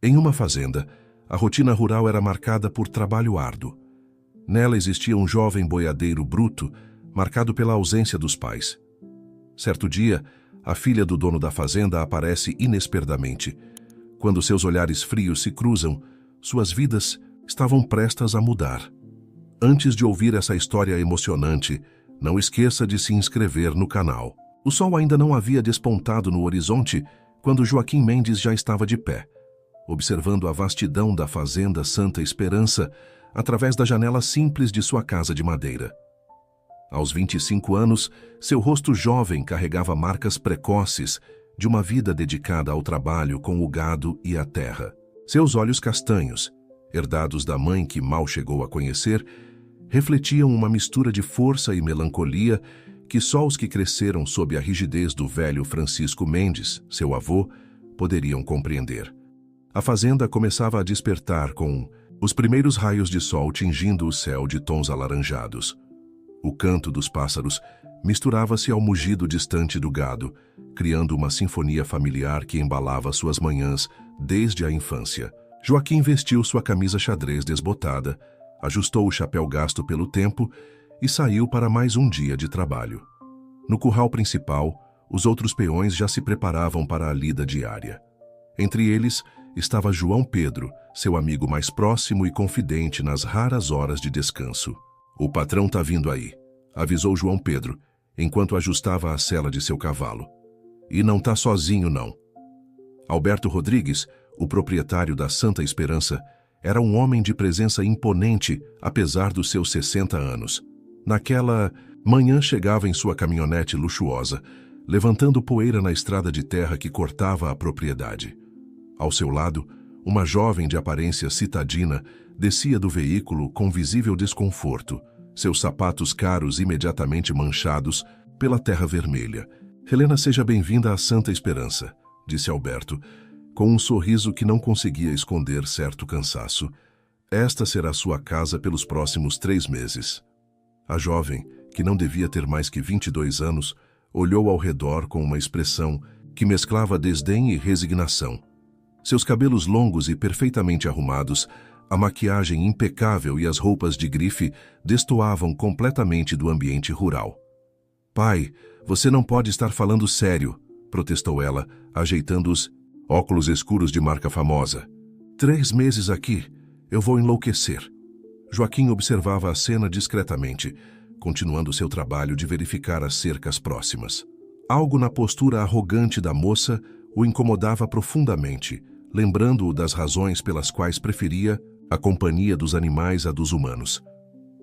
Em uma fazenda, a rotina rural era marcada por trabalho árduo. Nela existia um jovem boiadeiro bruto, marcado pela ausência dos pais. Certo dia, a filha do dono da fazenda aparece inesperadamente. Quando seus olhares frios se cruzam, suas vidas estavam prestas a mudar. Antes de ouvir essa história emocionante, não esqueça de se inscrever no canal. O sol ainda não havia despontado no horizonte quando Joaquim Mendes já estava de pé, observando a vastidão da fazenda Santa Esperança através da janela simples de sua casa de madeira. Aos 25 anos, seu rosto jovem carregava marcas precoces de uma vida dedicada ao trabalho com o gado e a terra. Seus olhos castanhos, herdados da mãe que mal chegou a conhecer, refletiam uma mistura de força e melancolia que só os que cresceram sob a rigidez do velho Francisco Mendes, seu avô, poderiam compreender. A fazenda começava a despertar com os primeiros raios de sol tingindo o céu de tons alaranjados. O canto dos pássaros misturava-se ao mugido distante do gado, criando uma sinfonia familiar que embalava suas manhãs desde a infância. Joaquim vestiu sua camisa xadrez desbotada, ajustou o chapéu gasto pelo tempo e saiu para mais um dia de trabalho. No curral principal, os outros peões já se preparavam para a lida diária. Entre eles estava João Pedro, seu amigo mais próximo e confidente nas raras horas de descanso. "O patrão tá vindo aí", avisou João Pedro, enquanto ajustava a sela de seu cavalo. "E não tá sozinho, não." Alberto Rodrigues, o proprietário da Santa Esperança, era um homem de presença imponente, apesar dos seus 60 anos. Naquela manhã chegava em sua caminhonete luxuosa, levantando poeira na estrada de terra que cortava a propriedade. Ao seu lado, uma jovem de aparência citadina descia do veículo com visível desconforto, seus sapatos caros imediatamente manchados pela terra vermelha. "Helena, seja bem-vinda à Santa Esperança", disse Alberto, com um sorriso que não conseguia esconder certo cansaço. "Esta será sua casa pelos próximos 3 meses. A jovem, que não devia ter mais que 22 anos, olhou ao redor com uma expressão que mesclava desdém e resignação. Seus cabelos longos e perfeitamente arrumados, a maquiagem impecável e as roupas de grife destoavam completamente do ambiente rural. "Pai, você não pode estar falando sério", protestou ela, ajeitando os óculos escuros de marca famosa. 3 meses aqui, eu vou enlouquecer." Joaquim observava a cena discretamente, continuando seu trabalho de verificar as cercas próximas. Algo na postura arrogante da moça o incomodava profundamente, lembrando-o das razões pelas quais preferia a companhia dos animais à dos humanos.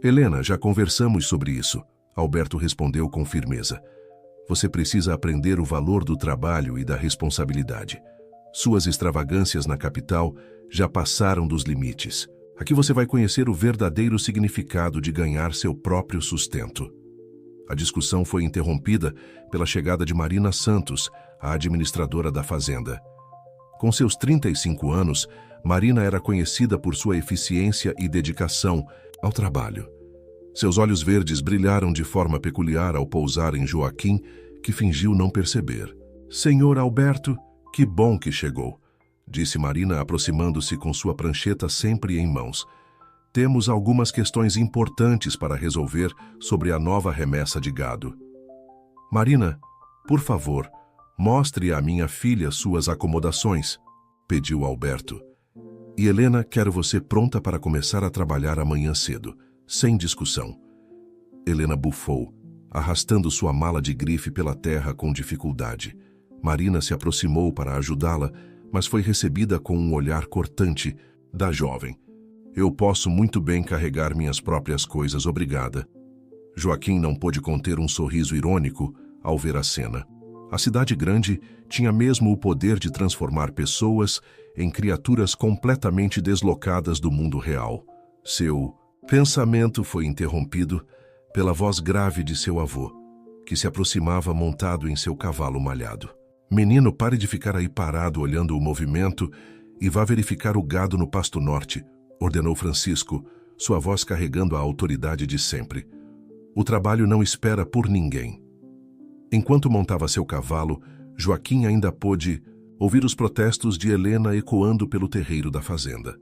"Helena, já conversamos sobre isso", Alberto respondeu com firmeza. "Você precisa aprender o valor do trabalho e da responsabilidade. Suas extravagâncias na capital já passaram dos limites. Aqui você vai conhecer o verdadeiro significado de ganhar seu próprio sustento." A discussão foi interrompida pela chegada de Marina Santos, a administradora da fazenda. Com seus 35 anos, Marina era conhecida por sua eficiência e dedicação ao trabalho. Seus olhos verdes brilharam de forma peculiar ao pousar em Joaquim, que fingiu não perceber. "Senhor Alberto, que bom que chegou", disse Marina, aproximando-se com sua prancheta sempre em mãos. "Temos algumas questões importantes para resolver sobre a nova remessa de gado." "Marina, por favor, mostre à minha filha suas acomodações", pediu Alberto. "E Helena, quero você pronta para começar a trabalhar amanhã cedo, sem discussão." Helena bufou, arrastando sua mala de grife pela terra com dificuldade. Marina se aproximou para ajudá-la, mas foi recebida com um olhar cortante da jovem. "Eu posso muito bem carregar minhas próprias coisas, obrigada." Joaquim não pôde conter um sorriso irônico ao ver a cena. A cidade grande tinha mesmo o poder de transformar pessoas em criaturas completamente deslocadas do mundo real. Seu pensamento foi interrompido pela voz grave de seu avô, que se aproximava montado em seu cavalo malhado. "Menino, pare de ficar aí parado olhando o movimento e vá verificar o gado no pasto norte", ordenou Francisco, sua voz carregando a autoridade de sempre. "O trabalho não espera por ninguém." Enquanto montava seu cavalo, Joaquim ainda pôde ouvir os protestos de Helena ecoando pelo terreiro da fazenda.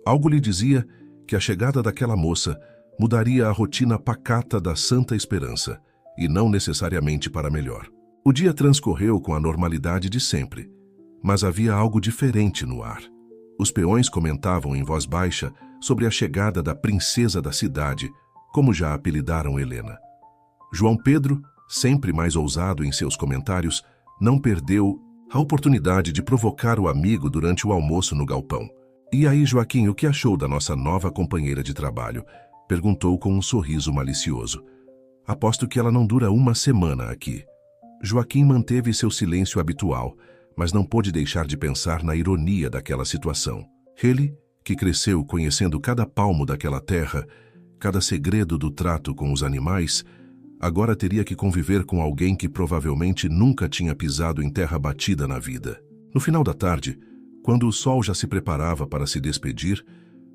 Algo lhe dizia que a chegada daquela moça mudaria a rotina pacata da Santa Esperança, e não necessariamente para melhor. O dia transcorreu com a normalidade de sempre, mas havia algo diferente no ar. Os peões comentavam em voz baixa sobre a chegada da princesa da cidade, como já apelidaram Helena. João Pedro, sempre mais ousado em seus comentários, não perdeu a oportunidade de provocar o amigo durante o almoço no galpão. "E aí, Joaquim, o que achou da nossa nova companheira de trabalho?" perguntou com um sorriso malicioso. "Aposto que ela não dura uma semana aqui." Joaquim manteve seu silêncio habitual, mas não pôde deixar de pensar na ironia daquela situação. Ele, que cresceu conhecendo cada palmo daquela terra, cada segredo do trato com os animais, agora teria que conviver com alguém que provavelmente nunca tinha pisado em terra batida na vida. No final da tarde, quando o sol já se preparava para se despedir,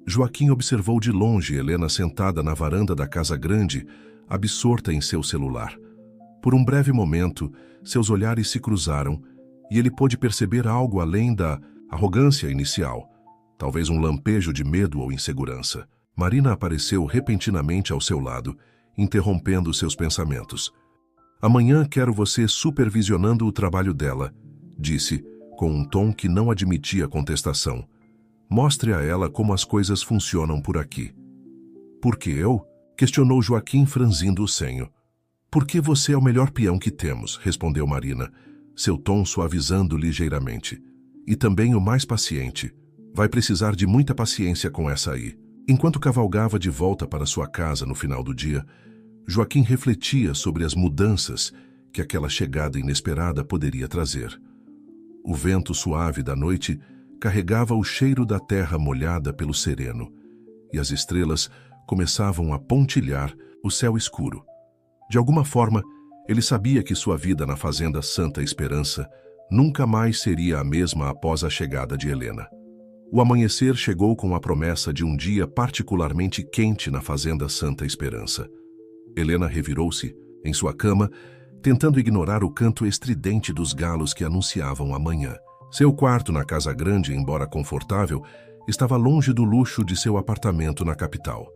Joaquim observou de longe Helena sentada na varanda da casa grande, absorta em seu celular. Por um breve momento, seus olhares se cruzaram e ele pôde perceber algo além da arrogância inicial, talvez um lampejo de medo ou insegurança. Marina apareceu repentinamente ao seu lado, interrompendo seus pensamentos. "Amanhã quero você supervisionando o trabalho dela", disse, com um tom que não admitia contestação. "Mostre a ela como as coisas funcionam por aqui." "Por que eu?" questionou Joaquim, franzindo o senho. "Porque você é o melhor peão que temos", respondeu Marina, seu tom suavizando ligeiramente. "E também o mais paciente. Vai precisar de muita paciência com essa aí." Enquanto cavalgava de volta para sua casa no final do dia, Joaquim refletia sobre as mudanças que aquela chegada inesperada poderia trazer. O vento suave da noite carregava o cheiro da terra molhada pelo sereno, e as estrelas começavam a pontilhar o céu escuro. De alguma forma, ele sabia que sua vida na fazenda Santa Esperança nunca mais seria a mesma após a chegada de Helena. O amanhecer chegou com a promessa de um dia particularmente quente na fazenda Santa Esperança. Helena revirou-se em sua cama, tentando ignorar o canto estridente dos galos que anunciavam a manhã. Seu quarto na casa grande, embora confortável, estava longe do luxo de seu apartamento na capital.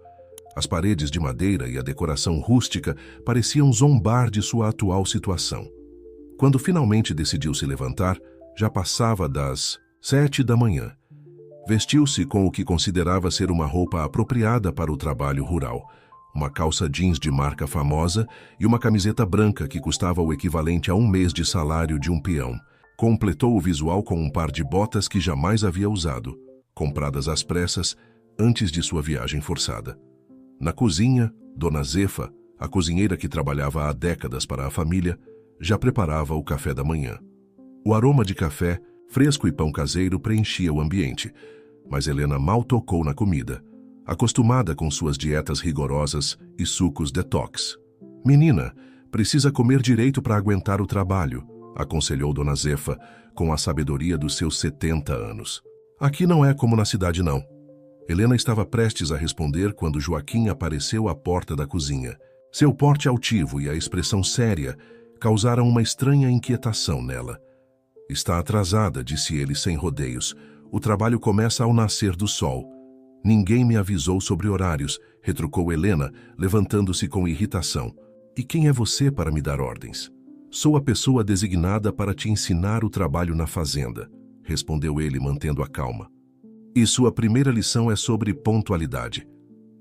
As paredes de madeira e a decoração rústica pareciam zombar de sua atual situação. Quando finalmente decidiu se levantar, já passava das 7 da manhã. Vestiu-se com o que considerava ser uma roupa apropriada para o trabalho rural, uma calça jeans de marca famosa e uma camiseta branca que custava o equivalente a um mês de salário de um peão. Completou o visual com um par de botas que jamais havia usado, compradas às pressas antes de sua viagem forçada. Na cozinha, Dona Zefa, a cozinheira que trabalhava há décadas para a família, já preparava o café da manhã. O aroma de café, fresco e pão caseiro preenchia o ambiente, mas Helena mal tocou na comida, acostumada com suas dietas rigorosas e sucos detox. "Menina, precisa comer direito para aguentar o trabalho", aconselhou Dona Zefa, com a sabedoria dos seus 70 anos. "Aqui não é como na cidade, não." Helena estava prestes a responder quando Joaquim apareceu à porta da cozinha. Seu porte altivo e a expressão séria causaram uma estranha inquietação nela. "Está atrasada", disse ele sem rodeios. "O trabalho começa ao nascer do sol." "Ninguém me avisou sobre horários", retrucou Helena, levantando-se com irritação. "E quem é você para me dar ordens?" "Sou a pessoa designada para te ensinar o trabalho na fazenda", respondeu ele, mantendo a calma. "E sua primeira lição é sobre pontualidade."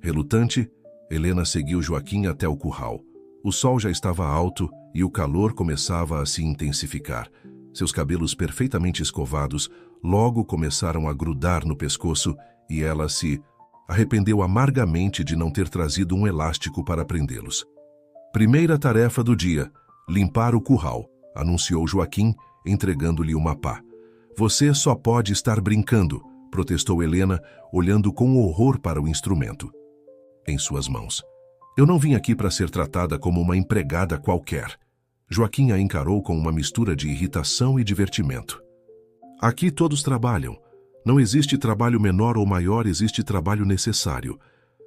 Relutante, Helena seguiu Joaquim até o curral. O sol já estava alto e o calor começava a se intensificar. Seus cabelos perfeitamente escovados logo começaram a grudar no pescoço e ela se arrependeu amargamente de não ter trazido um elástico para prendê-los. "Primeira tarefa do dia, limpar o curral", anunciou Joaquim, entregando-lhe uma pá. "Você só pode estar brincando", protestou Helena, olhando com horror para o instrumento em suas mãos. "Eu não vim aqui para ser tratada como uma empregada qualquer." Joaquim a encarou com uma mistura de irritação e divertimento. "Aqui todos trabalham. Não existe trabalho menor ou maior, existe trabalho necessário.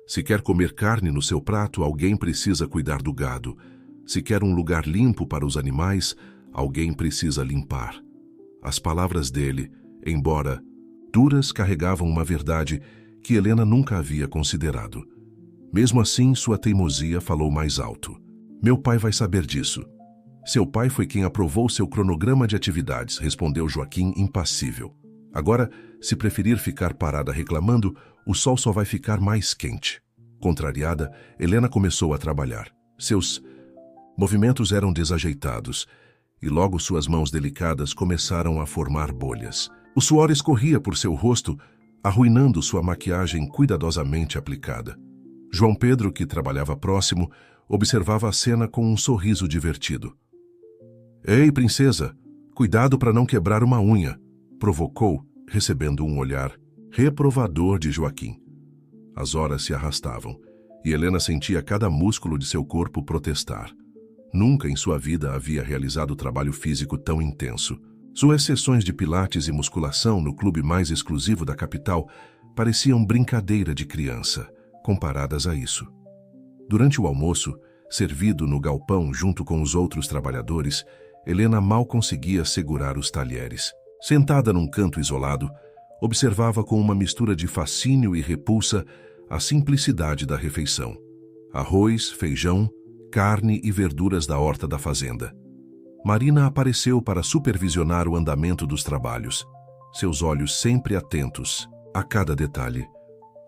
Se quer comer carne no seu prato, alguém precisa cuidar do gado. Se quer um lugar limpo para os animais, alguém precisa limpar. As palavras dele, embora duras, carregavam uma verdade que Helena nunca havia considerado. Mesmo assim, sua teimosia falou mais alto. Meu pai vai saber disso. Seu pai foi quem aprovou seu cronograma de atividades, respondeu Joaquim impassível. Agora, se preferir ficar parada reclamando, o sol só vai ficar mais quente. Contrariada, Helena começou a trabalhar. Seus movimentos eram desajeitados e logo suas mãos delicadas começaram a formar bolhas. O suor escorria por seu rosto, arruinando sua maquiagem cuidadosamente aplicada. João Pedro, que trabalhava próximo, observava a cena com um sorriso divertido. Ei, princesa, cuidado para não quebrar uma unha, provocou, recebendo um olhar reprovador de Joaquim. As horas se arrastavam e Helena sentia cada músculo de seu corpo protestar. Nunca em sua vida havia realizado trabalho físico tão intenso. Suas sessões de pilates e musculação no clube mais exclusivo da capital pareciam brincadeira de criança, comparadas a isso. Durante o almoço, servido no galpão junto com os outros trabalhadores, Helena mal conseguia segurar os talheres. Sentada num canto isolado, observava com uma mistura de fascínio e repulsa a simplicidade da refeição. Arroz, feijão, carne e verduras da horta da fazenda. Marina apareceu para supervisionar o andamento dos trabalhos, seus olhos sempre atentos a cada detalhe.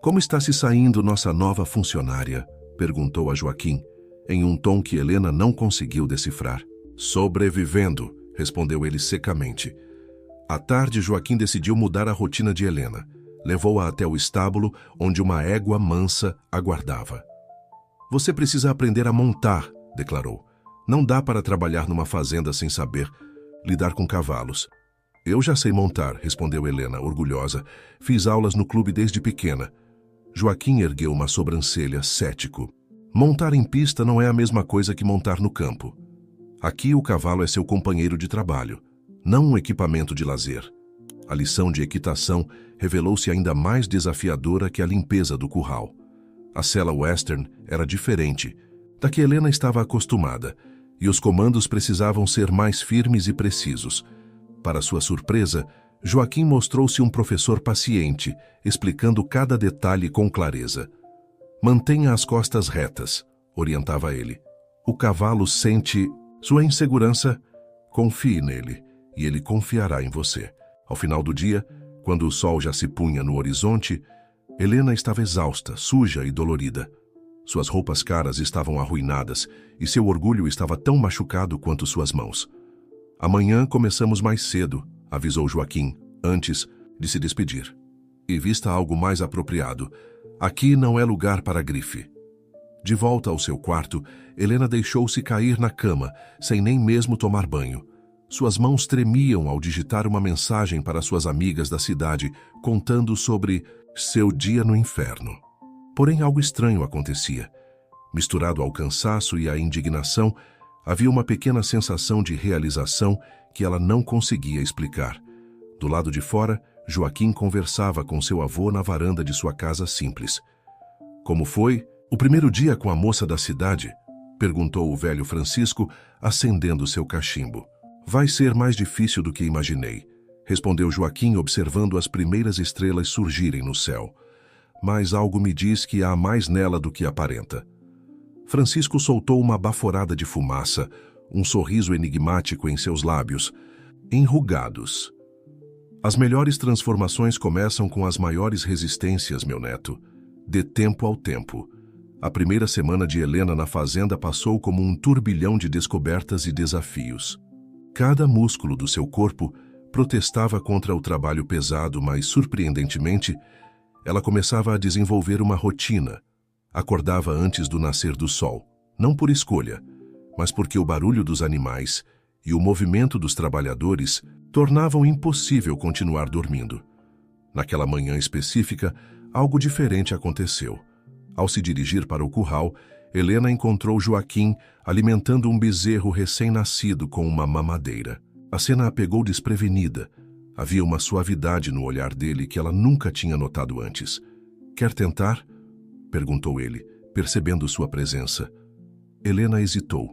Como está se saindo nossa nova funcionária? Perguntou a Joaquim, em um tom que Helena não conseguiu decifrar. Sobrevivendo, respondeu ele secamente. À tarde, Joaquim decidiu mudar a rotina de Helena. Levou-a até o estábulo, onde uma égua mansa aguardava. Você precisa aprender a montar, declarou. Não dá para trabalhar numa fazenda sem saber lidar com cavalos. Eu já sei montar, respondeu Helena, orgulhosa. Fiz aulas no clube desde pequena. Joaquim ergueu uma sobrancelha, cético. Montar em pista não é a mesma coisa que montar no campo. Aqui o cavalo é seu companheiro de trabalho, não um equipamento de lazer. A lição de equitação revelou-se ainda mais desafiadora que a limpeza do curral. A sela western era diferente da que Helena estava acostumada, e os comandos precisavam ser mais firmes e precisos. Para sua surpresa, Joaquim mostrou-se um professor paciente, explicando cada detalhe com clareza. Mantenha as costas retas, orientava ele. O cavalo sente sua insegurança. Confie nele, e ele confiará em você. Ao final do dia, quando o sol já se punha no horizonte, Helena estava exausta, suja e dolorida. Suas roupas caras estavam arruinadas e seu orgulho estava tão machucado quanto suas mãos. Amanhã começamos mais cedo, avisou Joaquim, antes de se despedir. E vista algo mais apropriado. Aqui não é lugar para grife. De volta ao seu quarto, Helena deixou-se cair na cama, sem nem mesmo tomar banho. Suas mãos tremiam ao digitar uma mensagem para suas amigas da cidade, contando sobre seu dia no inferno. Porém, algo estranho acontecia. Misturado ao cansaço e à indignação, havia uma pequena sensação de realização que ela não conseguia explicar. Do lado de fora, Joaquim conversava com seu avô na varanda de sua casa simples. Como foi o primeiro dia com a moça da cidade? Perguntou o velho Francisco, acendendo seu cachimbo. Vai ser mais difícil do que imaginei, respondeu Joaquim, observando as primeiras estrelas surgirem no céu. Mas algo me diz que há mais nela do que aparenta. Francisco soltou uma baforada de fumaça, um sorriso enigmático em seus lábios, enrugados. As melhores transformações começam com as maiores resistências, meu neto. Dê tempo ao tempo. A primeira semana de Helena na fazenda passou como um turbilhão de descobertas e desafios. Cada músculo do seu corpo protestava contra o trabalho pesado, mas, surpreendentemente, ela começava a desenvolver uma rotina. Acordava antes do nascer do sol, não por escolha, mas porque o barulho dos animais e o movimento dos trabalhadores tornavam impossível continuar dormindo. Naquela manhã específica, algo diferente aconteceu. Ao se dirigir para o curral, Helena encontrou Joaquim alimentando um bezerro recém-nascido com uma mamadeira. A cena a pegou desprevenida. Havia uma suavidade no olhar dele que ela nunca tinha notado antes. Quer tentar? Perguntou ele, percebendo sua presença. Helena hesitou.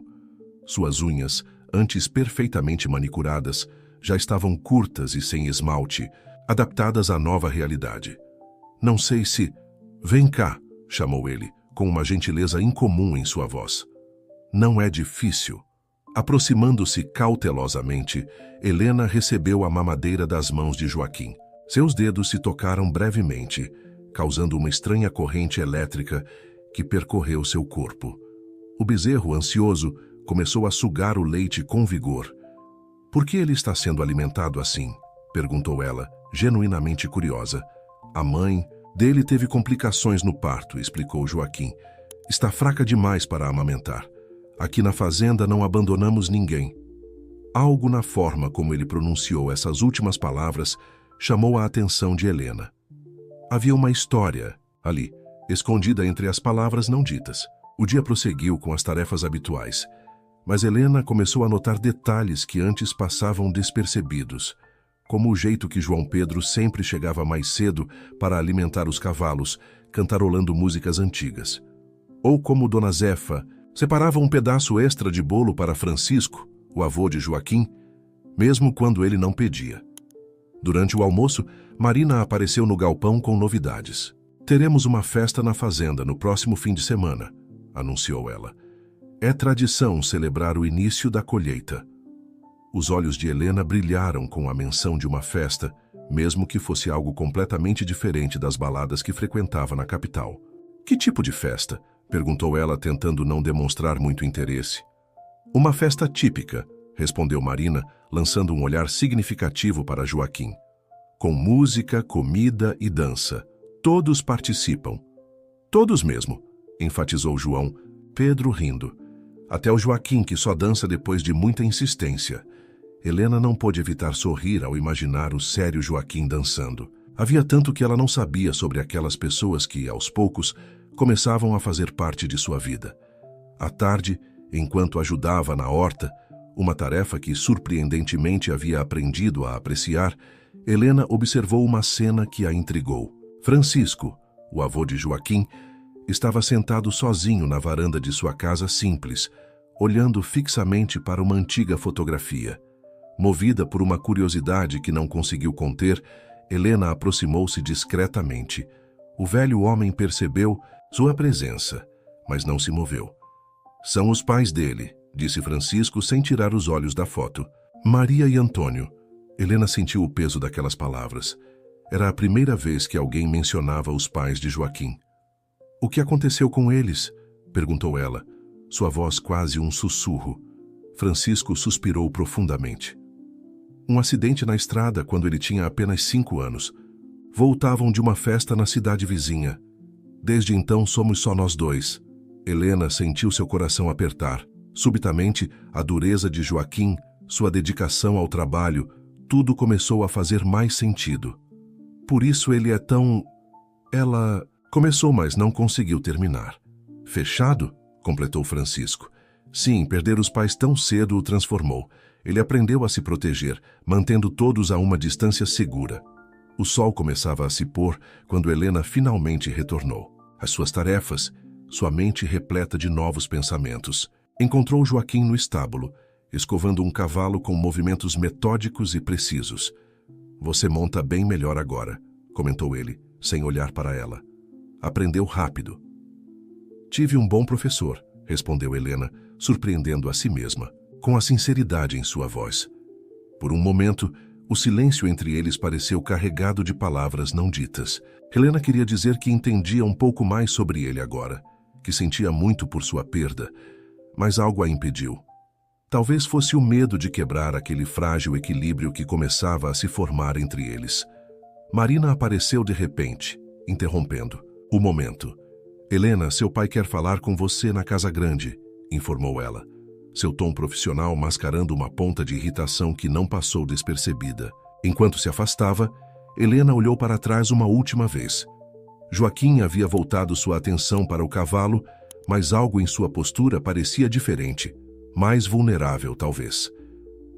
Suas unhas, antes perfeitamente manicuradas, já estavam curtas e sem esmalte, adaptadas à nova realidade. Não sei se... Vem cá, chamou ele, com uma gentileza incomum em sua voz. Não é difícil. Aproximando-se cautelosamente, Helena recebeu a mamadeira das mãos de Joaquim. Seus dedos se tocaram brevemente, causando uma estranha corrente elétrica que percorreu seu corpo. O bezerro, ansioso, começou a sugar o leite com vigor. Por que ele está sendo alimentado assim? Perguntou ela, genuinamente curiosa. A mãe dele teve complicações no parto, explicou Joaquim. Está fraca demais para amamentar. Aqui na fazenda não abandonamos ninguém. Algo na forma como ele pronunciou essas últimas palavras chamou a atenção de Helena. Havia uma história ali, escondida entre as palavras não ditas. O dia prosseguiu com as tarefas habituais, mas Helena começou a notar detalhes que antes passavam despercebidos, como o jeito que João Pedro sempre chegava mais cedo para alimentar os cavalos, cantarolando músicas antigas. Ou como Dona Zefa separava um pedaço extra de bolo para Francisco, o avô de Joaquim, mesmo quando ele não pedia. Durante o almoço, Marina apareceu no galpão com novidades. Teremos uma festa na fazenda no próximo fim de semana, anunciou ela. É tradição celebrar o início da colheita. Os olhos de Helena brilharam com a menção de uma festa, mesmo que fosse algo completamente diferente das baladas que frequentava na capital. Que tipo de festa? Perguntou ela, tentando não demonstrar muito interesse. Uma festa típica, respondeu Marina, lançando um olhar significativo para Joaquim. Com música, comida e dança. Todos participam. Todos mesmo, enfatizou João Pedro rindo. Até o Joaquim, que só dança depois de muita insistência. Helena não pôde evitar sorrir ao imaginar o sério Joaquim dançando. Havia tanto que ela não sabia sobre aquelas pessoas que, aos poucos, começavam a fazer parte de sua vida. À tarde, enquanto ajudava na horta, uma tarefa que surpreendentemente havia aprendido a apreciar, Helena observou uma cena que a intrigou. Francisco, o avô de Joaquim, estava sentado sozinho na varanda de sua casa simples, olhando fixamente para uma antiga fotografia. Movida por uma curiosidade que não conseguiu conter, Helena aproximou-se discretamente. O velho homem percebeu sua presença, mas não se moveu. São os pais dele, disse Francisco sem tirar os olhos da foto. Maria e Antônio. Helena sentiu o peso daquelas palavras. Era a primeira vez que alguém mencionava os pais de Joaquim. O que aconteceu com eles? Perguntou ela, sua voz quase um sussurro. Francisco suspirou profundamente. Um acidente na estrada quando ele tinha apenas 5 anos. Voltavam de uma festa na cidade vizinha. Desde então somos só nós dois. Helena sentiu seu coração apertar. Subitamente, a dureza de Joaquim, sua dedicação ao trabalho, tudo começou a fazer mais sentido. Por isso ele é tão... Ela começou, mas não conseguiu terminar. Fechado? Completou Francisco. Sim, perder os pais tão cedo o transformou. Ele aprendeu a se proteger, mantendo todos a uma distância segura. O sol começava a se pôr quando Helena finalmente retornou. As suas tarefas, sua mente repleta de novos pensamentos. Encontrou Joaquim no estábulo, escovando um cavalo com movimentos metódicos e precisos. Você monta bem melhor agora, comentou ele, sem olhar para ela. Aprendeu rápido. Tive um bom professor, respondeu Helena, surpreendendo a si mesma, com a sinceridade em sua voz. Por um momento, o silêncio entre eles pareceu carregado de palavras não ditas. Helena queria dizer que entendia um pouco mais sobre ele agora, que sentia muito por sua perda, mas algo a impediu. Talvez fosse o medo de quebrar aquele frágil equilíbrio que começava a se formar entre eles. Marina apareceu de repente, interrompendo. O momento. Helena, seu pai quer falar com você na casa grande, informou ela. Seu tom profissional mascarando uma ponta de irritação que não passou despercebida. Enquanto se afastava, Helena olhou para trás uma última vez. Joaquim havia voltado sua atenção para o cavalo, mas algo em sua postura parecia diferente, mais vulnerável talvez.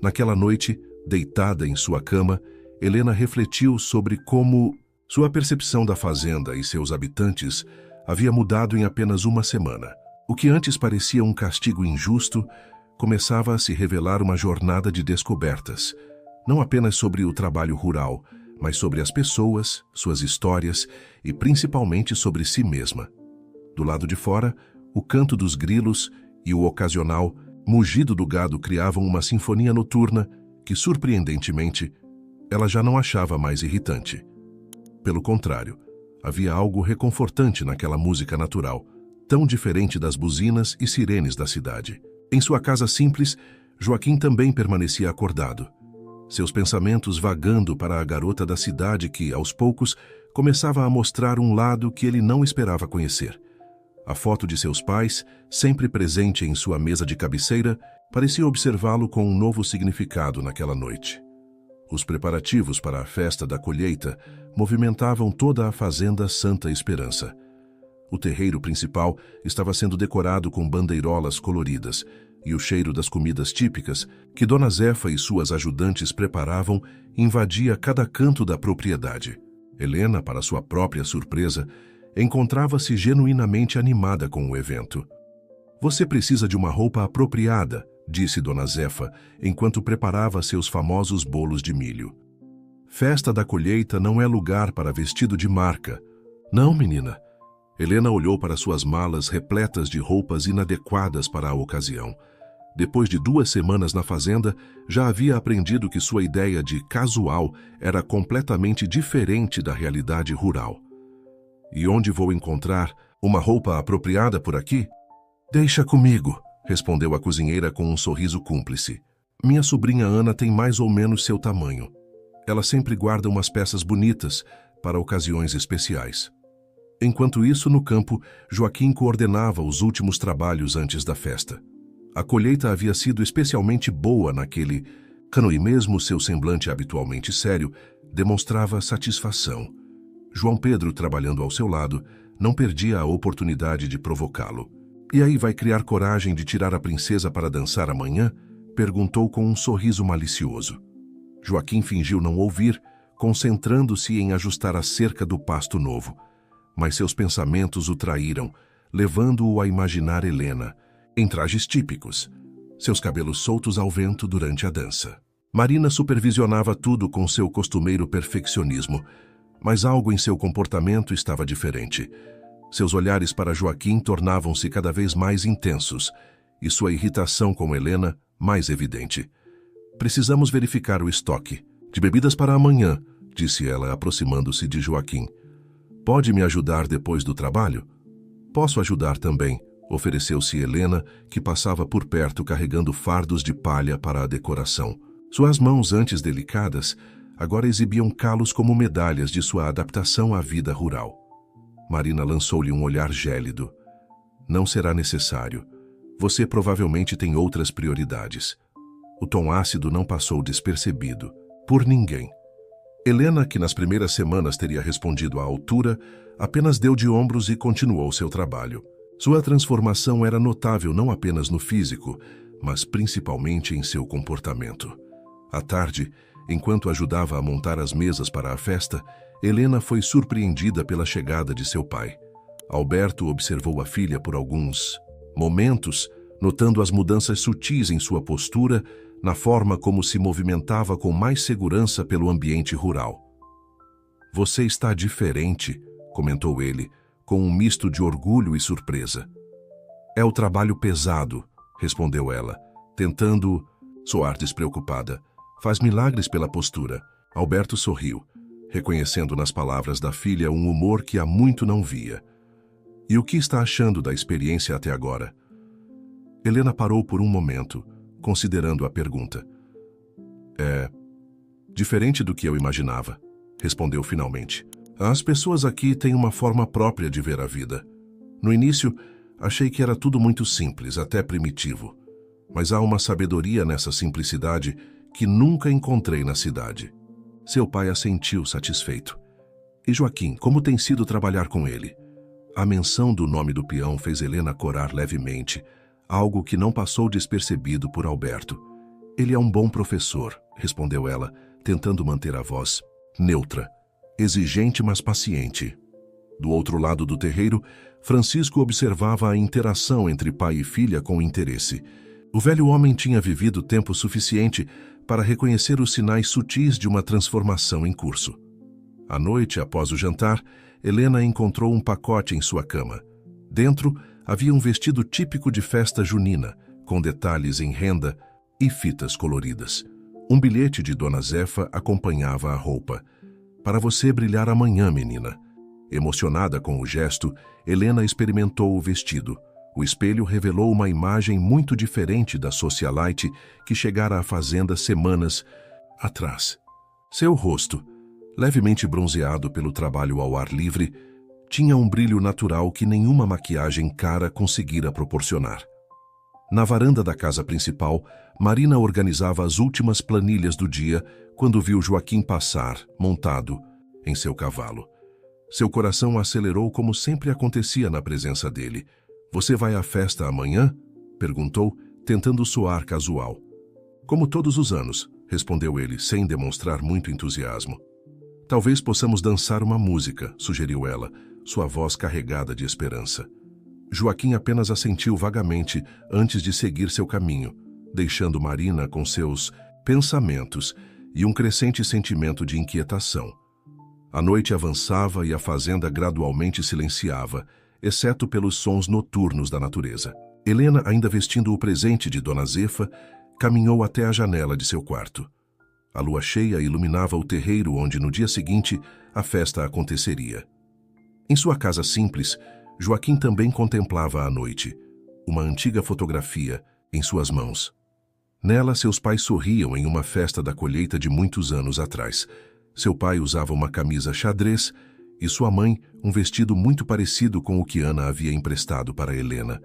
Naquela noite, deitada em sua cama, Helena refletiu sobre como sua percepção da fazenda e seus habitantes havia mudado em apenas uma semana. O que antes parecia um castigo injusto começava a se revelar uma jornada de descobertas, não apenas sobre o trabalho rural, mas sobre as pessoas, suas histórias e principalmente sobre si mesma. Do lado de fora, o canto dos grilos e o ocasional mugido do gado criavam uma sinfonia noturna que, surpreendentemente, ela já não achava mais irritante. Pelo contrário, havia algo reconfortante naquela música natural, tão diferente das buzinas e sirenes da cidade. Em sua casa simples, Joaquim também permanecia acordado, seus pensamentos vagando para a garota da cidade que, aos poucos, começava a mostrar um lado que ele não esperava conhecer. A foto de seus pais, sempre presente em sua mesa de cabeceira, parecia observá-lo com um novo significado naquela noite. Os preparativos para a festa da colheita movimentavam toda a fazenda Santa Esperança. O terreiro principal estava sendo decorado com bandeirolas coloridas, e o cheiro das comidas típicas que Dona Zefa e suas ajudantes preparavam invadia cada canto da propriedade. Helena, para sua própria surpresa, encontrava-se genuinamente animada com o evento. "Você precisa de uma roupa apropriada", disse Dona Zefa, enquanto preparava seus famosos bolos de milho. "Festa da colheita não é lugar para vestido de marca." "Não, menina." Helena olhou para suas malas repletas de roupas inadequadas para a ocasião. Depois de 2 semanas na fazenda, já havia aprendido que sua ideia de casual era completamente diferente da realidade rural. "E onde vou encontrar uma roupa apropriada por aqui?" "Deixa comigo", respondeu a cozinheira com um sorriso cúmplice. "Minha sobrinha Ana tem mais ou menos seu tamanho. Ela sempre guarda umas peças bonitas para ocasiões especiais." Enquanto isso, no campo, Joaquim coordenava os últimos trabalhos antes da festa. A colheita havia sido especialmente boa naquele ano e mesmo seu semblante habitualmente sério demonstrava satisfação. João Pedro, trabalhando ao seu lado, não perdia a oportunidade de provocá-lo. "E aí, vai criar coragem de tirar a princesa para dançar amanhã?" perguntou com um sorriso malicioso. Joaquim fingiu não ouvir, concentrando-se em ajustar a cerca do pasto novo. Mas seus pensamentos o traíram, levando-o a imaginar Helena, em trajes típicos, seus cabelos soltos ao vento durante a dança. Marina supervisionava tudo com seu costumeiro perfeccionismo, mas algo em seu comportamento estava diferente. Seus olhares para Joaquim tornavam-se cada vez mais intensos, e sua irritação com Helena mais evidente. "Precisamos verificar o estoque de bebidas para amanhã", disse ela, aproximando-se de Joaquim. "Pode me ajudar depois do trabalho?" "Posso ajudar também", ofereceu-se Helena, que passava por perto carregando fardos de palha para a decoração. Suas mãos, antes delicadas, agora exibiam calos como medalhas de sua adaptação à vida rural. Marina lançou-lhe um olhar gélido. "Não será necessário. Você provavelmente tem outras prioridades." O tom ácido não passou despercebido por ninguém. Helena, que nas primeiras semanas teria respondido à altura, apenas deu de ombros e continuou seu trabalho. Sua transformação era notável não apenas no físico, mas principalmente em seu comportamento. À tarde, enquanto ajudava a montar as mesas para a festa, Helena foi surpreendida pela chegada de seu pai. Alberto observou a filha por alguns momentos, notando as mudanças sutis em sua postura, na forma como se movimentava com mais segurança pelo ambiente rural. "Você está diferente", comentou ele, com um misto de orgulho e surpresa. "É o trabalho pesado", respondeu ela, tentando soar despreocupada. "Faz milagres pela postura." Alberto sorriu, reconhecendo nas palavras da filha um humor que há muito não via. "E o que está achando da experiência até agora?" Helena parou por um momento, considerando a pergunta. "É diferente do que eu imaginava", respondeu finalmente. "As pessoas aqui têm uma forma própria de ver a vida. No início, achei que era tudo muito simples, até primitivo. Mas há uma sabedoria nessa simplicidade que nunca encontrei na cidade." Seu pai assentiu satisfeito. "E Joaquim, como tem sido trabalhar com ele?" A menção do nome do peão fez Helena corar levemente, algo que não passou despercebido por Alberto. "Ele é um bom professor", respondeu ela, tentando manter a voz neutra, exigente mas paciente. Do outro lado do terreiro, Francisco observava a interação entre pai e filha com interesse. O velho homem tinha vivido tempo suficiente para reconhecer os sinais sutis de uma transformação em curso. À noite, após o jantar, Helena encontrou um pacote em sua cama. Dentro, havia um vestido típico de festa junina, com detalhes em renda e fitas coloridas. Um bilhete de Dona Zefa acompanhava a roupa. "Para você brilhar amanhã, menina." Emocionada com o gesto, Helena experimentou o vestido. O espelho revelou uma imagem muito diferente da socialite que chegara à fazenda semanas atrás. Seu rosto, levemente bronzeado pelo trabalho ao ar livre, tinha um brilho natural que nenhuma maquiagem cara conseguira proporcionar. Na varanda da casa principal, Marina organizava as últimas planilhas do dia quando viu Joaquim passar, montado em seu cavalo. Seu coração acelerou como sempre acontecia na presença dele. "Você vai à festa amanhã?" perguntou, tentando soar casual. "Como todos os anos", respondeu ele, sem demonstrar muito entusiasmo. "Talvez possamos dançar uma música", sugeriu ela, sua voz carregada de esperança. Joaquim apenas assentiu vagamente antes de seguir seu caminho, deixando Marina com seus pensamentos e um crescente sentimento de inquietação. A noite avançava e a fazenda gradualmente silenciava, exceto pelos sons noturnos da natureza. Helena, ainda vestindo o presente de Dona Zefa, caminhou até a janela de seu quarto. A lua cheia iluminava o terreiro onde, no dia seguinte, a festa aconteceria. Em sua casa simples, Joaquim também contemplava a noite, uma antiga fotografia em suas mãos. Nela, seus pais sorriam em uma festa da colheita de muitos anos atrás. Seu pai usava uma camisa xadrez e sua mãe um vestido muito parecido com o que Ana havia emprestado para Helena.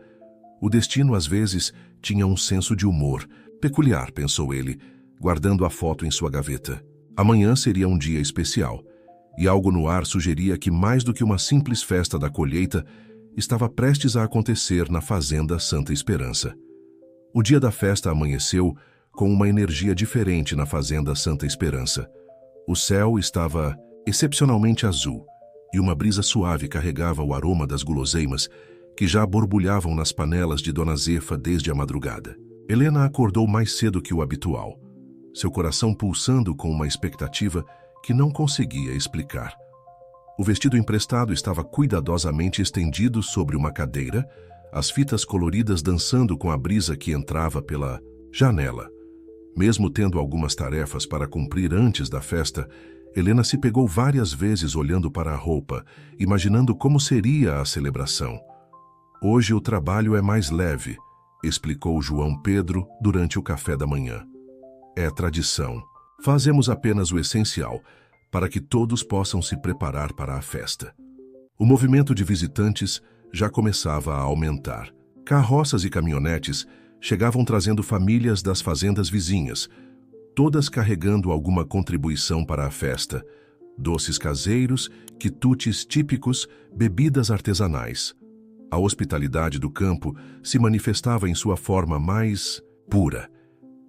O destino, às vezes, tinha um senso de humor peculiar, pensou ele, guardando a foto em sua gaveta. Amanhã seria um dia especial, e algo no ar sugeria que mais do que uma simples festa da colheita, estava prestes a acontecer na fazenda Santa Esperança. O dia da festa amanheceu com uma energia diferente na fazenda Santa Esperança. O céu estava excepcionalmente azul, e uma brisa suave carregava o aroma das guloseimas que já borbulhavam nas panelas de Dona Zefa desde a madrugada. Helena acordou mais cedo que o habitual, seu coração pulsando com uma expectativa que não conseguia explicar. O vestido emprestado estava cuidadosamente estendido sobre uma cadeira, as fitas coloridas dançando com a brisa que entrava pela janela. Mesmo tendo algumas tarefas para cumprir antes da festa, Helena se pegou várias vezes olhando para a roupa, imaginando como seria a celebração. "Hoje o trabalho é mais leve", explicou João Pedro durante o café da manhã. "É tradição. Fazemos apenas o essencial, para que todos possam se preparar para a festa." O movimento de visitantes já começava a aumentar. Carroças e caminhonetes chegavam trazendo famílias das fazendas vizinhas, todas carregando alguma contribuição para a festa: doces caseiros, quitutes típicos, bebidas artesanais. A hospitalidade do campo se manifestava em sua forma mais pura.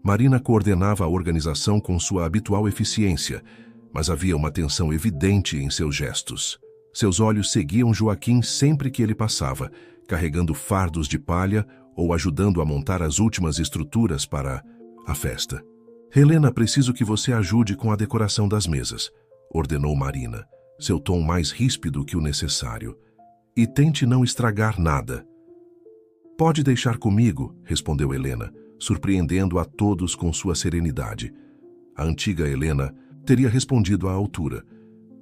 Marina coordenava a organização com sua habitual eficiência, mas havia uma tensão evidente em seus gestos. Seus olhos seguiam Joaquim sempre que ele passava, carregando fardos de palha ou ajudando a montar as últimas estruturas para a festa. "Helena, preciso que você ajude com a decoração das mesas", ordenou Marina, seu tom mais ríspido que o necessário. "E tente não estragar nada." "Pode deixar comigo", respondeu Helena, surpreendendo a todos com sua serenidade. A antiga Helena teria respondido à altura,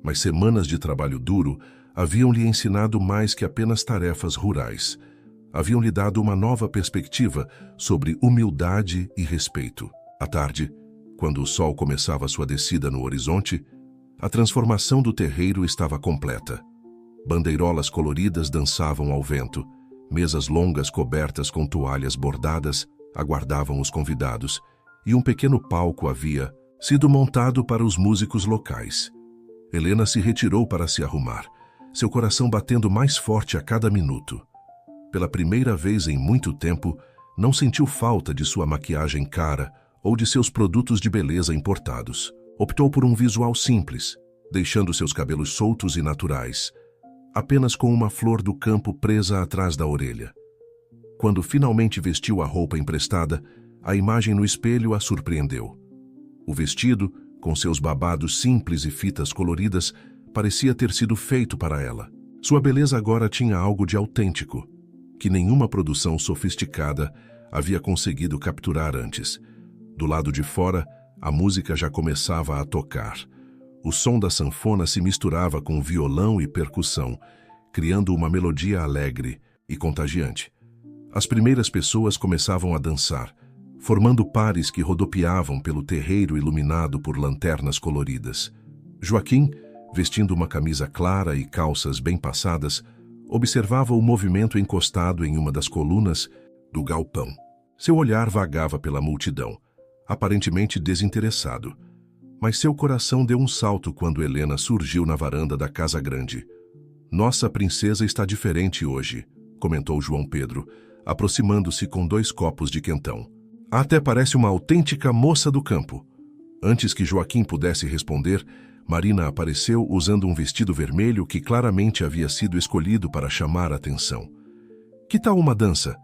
mas semanas de trabalho duro haviam lhe ensinado mais que apenas tarefas rurais. Haviam lhe dado uma nova perspectiva sobre humildade e respeito. À tarde, quando o sol começava sua descida no horizonte, a transformação do terreiro estava completa. Bandeirolas coloridas dançavam ao vento, mesas longas cobertas com toalhas bordadas aguardavam os convidados, e um pequeno palco havia sido montado para os músicos locais. Helena se retirou para se arrumar, seu coração batendo mais forte a cada minuto. Pela primeira vez em muito tempo, não sentiu falta de sua maquiagem cara ou de seus produtos de beleza importados. Optou por um visual simples, deixando seus cabelos soltos e naturais, apenas com uma flor do campo presa atrás da orelha. Quando finalmente vestiu a roupa emprestada, a imagem no espelho a surpreendeu. O vestido, com seus babados simples e fitas coloridas, parecia ter sido feito para ela. Sua beleza agora tinha algo de autêntico, que nenhuma produção sofisticada havia conseguido capturar antes. Do lado de fora, a música já começava a tocar. O som da sanfona se misturava com violão e percussão, criando uma melodia alegre e contagiante. As primeiras pessoas começavam a dançar, formando pares que rodopiavam pelo terreiro iluminado por lanternas coloridas. Joaquim, vestindo uma camisa clara e calças bem passadas, observava o movimento encostado em uma das colunas do galpão. Seu olhar vagava pela multidão, aparentemente desinteressado. Mas seu coração deu um salto quando Helena surgiu na varanda da casa grande. "Nossa princesa está diferente hoje", comentou João Pedro, aproximando-se com 2 copos de quentão. "Até parece uma autêntica moça do campo." Antes que Joaquim pudesse responder, Marina apareceu usando um vestido vermelho que claramente havia sido escolhido para chamar a atenção. "Que tal uma dança?"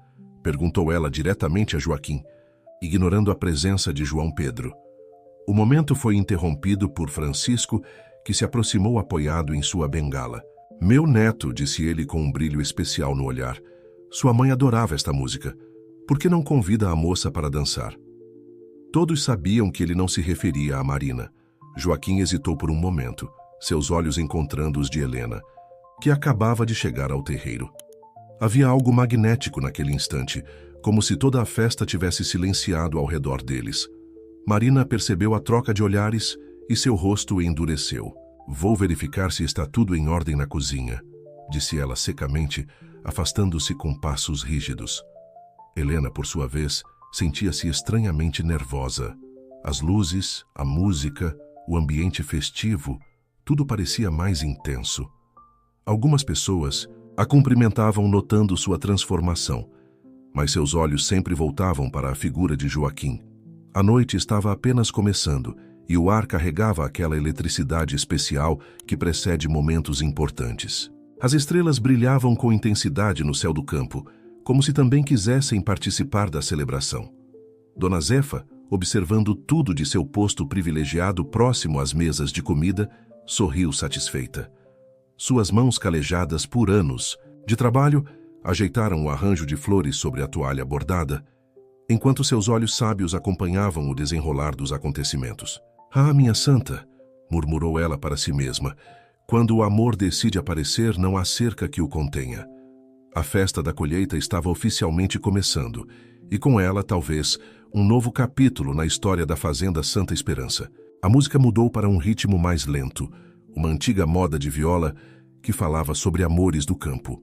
perguntou ela diretamente a Joaquim, ignorando a presença de João Pedro. O momento foi interrompido por Francisco, que se aproximou apoiado em sua bengala. "Meu neto", disse ele com um brilho especial no olhar. "Sua mãe adorava esta música. Por que não convida a moça para dançar?" Todos sabiam que ele não se referia a Marina. Joaquim hesitou por um momento, seus olhos encontrando os de Helena, que acabava de chegar ao terreiro. Havia algo magnético naquele instante, como se toda a festa tivesse silenciado ao redor deles. Marina percebeu a troca de olhares e seu rosto endureceu. "Vou verificar se está tudo em ordem na cozinha", disse ela secamente, afastando-se com passos rígidos. Helena, por sua vez, sentia-se estranhamente nervosa. As luzes, a música, o ambiente festivo, tudo parecia mais intenso. Algumas pessoas a cumprimentavam notando sua transformação, mas seus olhos sempre voltavam para a figura de Joaquim. A noite estava apenas começando e o ar carregava aquela eletricidade especial que precede momentos importantes. As estrelas brilhavam com intensidade no céu do campo, como se também quisessem participar da celebração. Dona Zefa, observando tudo de seu posto privilegiado próximo às mesas de comida, sorriu satisfeita. Suas mãos calejadas por anos de trabalho ajeitaram o arranjo de flores sobre a toalha bordada, enquanto seus olhos sábios acompanhavam o desenrolar dos acontecimentos. "Ah, minha santa", murmurou ela para si mesma, "quando o amor decide aparecer, não há cerca que o contenha." A festa da colheita estava oficialmente começando, e com ela, talvez, um novo capítulo na história da Fazenda Santa Esperança. A música mudou para um ritmo mais lento, uma antiga moda de viola que falava sobre amores do campo.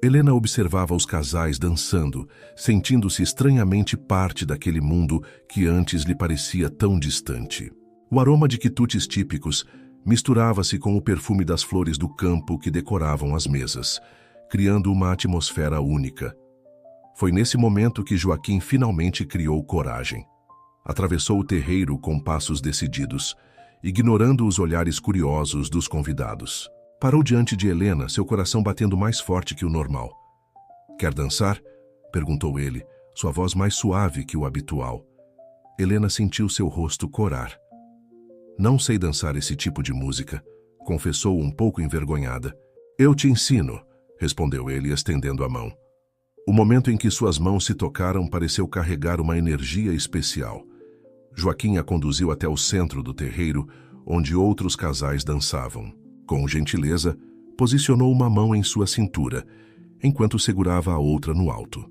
Helena observava os casais dançando, sentindo-se estranhamente parte daquele mundo que antes lhe parecia tão distante. O aroma de quitutes típicos misturava-se com o perfume das flores do campo que decoravam as mesas, criando uma atmosfera única. Foi nesse momento que Joaquim finalmente criou coragem. Atravessou o terreiro com passos decididos, ignorando os olhares curiosos dos convidados. Parou diante de Helena, seu coração batendo mais forte que o normal. "Quer dançar?" perguntou ele, sua voz mais suave que o habitual. Helena sentiu seu rosto corar. "Não sei dançar esse tipo de música", confessou um pouco envergonhada. "Eu te ensino", respondeu ele, estendendo a mão. O momento em que suas mãos se tocaram pareceu carregar uma energia especial. Joaquim a conduziu até o centro do terreiro, onde outros casais dançavam. Com gentileza, posicionou uma mão em sua cintura, enquanto segurava a outra no alto.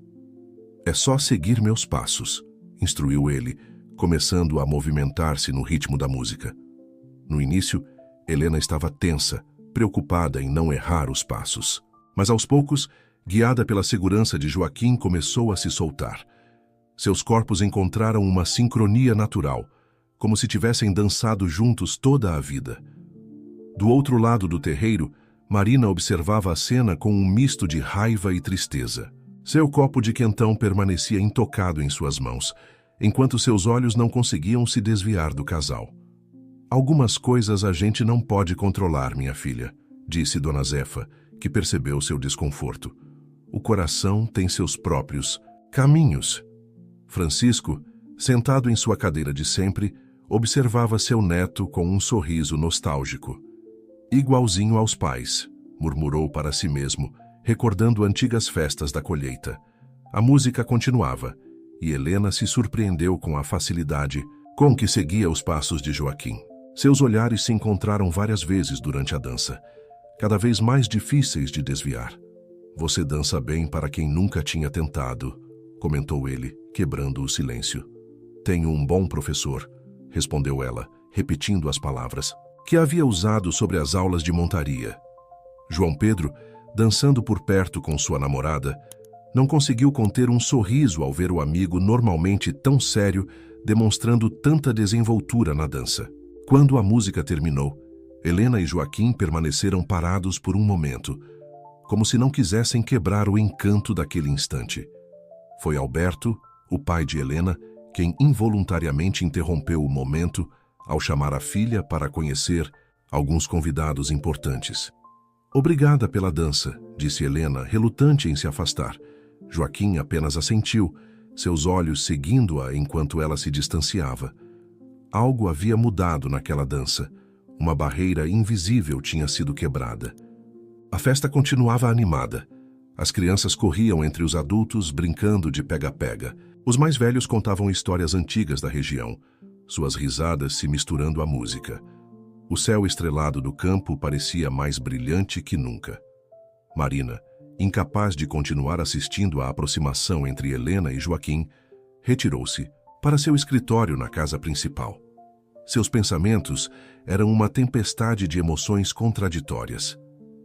"É só seguir meus passos", instruiu ele, começando a movimentar-se no ritmo da música. No início, Helena estava tensa, preocupada em não errar os passos. Mas aos poucos, guiada pela segurança de Joaquim, começou a se soltar. Seus corpos encontraram uma sincronia natural, como se tivessem dançado juntos toda a vida. Do outro lado do terreiro, Marina observava a cena com um misto de raiva e tristeza. Seu copo de quentão permanecia intocado em suas mãos, enquanto seus olhos não conseguiam se desviar do casal. "Algumas coisas a gente não pode controlar, minha filha", disse Dona Zefa, que percebeu seu desconforto. "O coração tem seus próprios caminhos." Francisco, sentado em sua cadeira de sempre, observava seu neto com um sorriso nostálgico. Igualzinho aos pais, murmurou para si mesmo, recordando antigas festas da colheita. A música continuava, e Helena se surpreendeu com a facilidade com que seguia os passos de Joaquim. Seus olhares se encontraram várias vezes durante a dança, cada vez mais difíceis de desviar. Você dança bem para quem nunca tinha tentado, comentou ele, quebrando o silêncio. Tenho um bom professor, respondeu ela, repetindo as palavras que havia usado sobre as aulas de montaria. João Pedro, dançando por perto com sua namorada, não conseguiu conter um sorriso ao ver o amigo normalmente tão sério, demonstrando tanta desenvoltura na dança. Quando a música terminou, Helena e Joaquim permaneceram parados por um momento, como se não quisessem quebrar o encanto daquele instante. Foi Alberto, o pai de Helena, quem involuntariamente interrompeu o momento ao chamar a filha para conhecer alguns convidados importantes. Obrigada pela dança, disse Helena, relutante em se afastar. Joaquim apenas assentiu, seus olhos seguindo-a enquanto ela se distanciava. Algo havia mudado naquela dança. Uma barreira invisível tinha sido quebrada. A festa continuava animada. As crianças corriam entre os adultos, brincando de pega-pega. Os mais velhos contavam histórias antigas da região, suas risadas se misturando à música. O céu estrelado do campo parecia mais brilhante que nunca. Marina, incapaz de continuar assistindo à aproximação entre Helena e Joaquim, retirou-se para seu escritório na casa principal. Seus pensamentos eram uma tempestade de emoções contraditórias.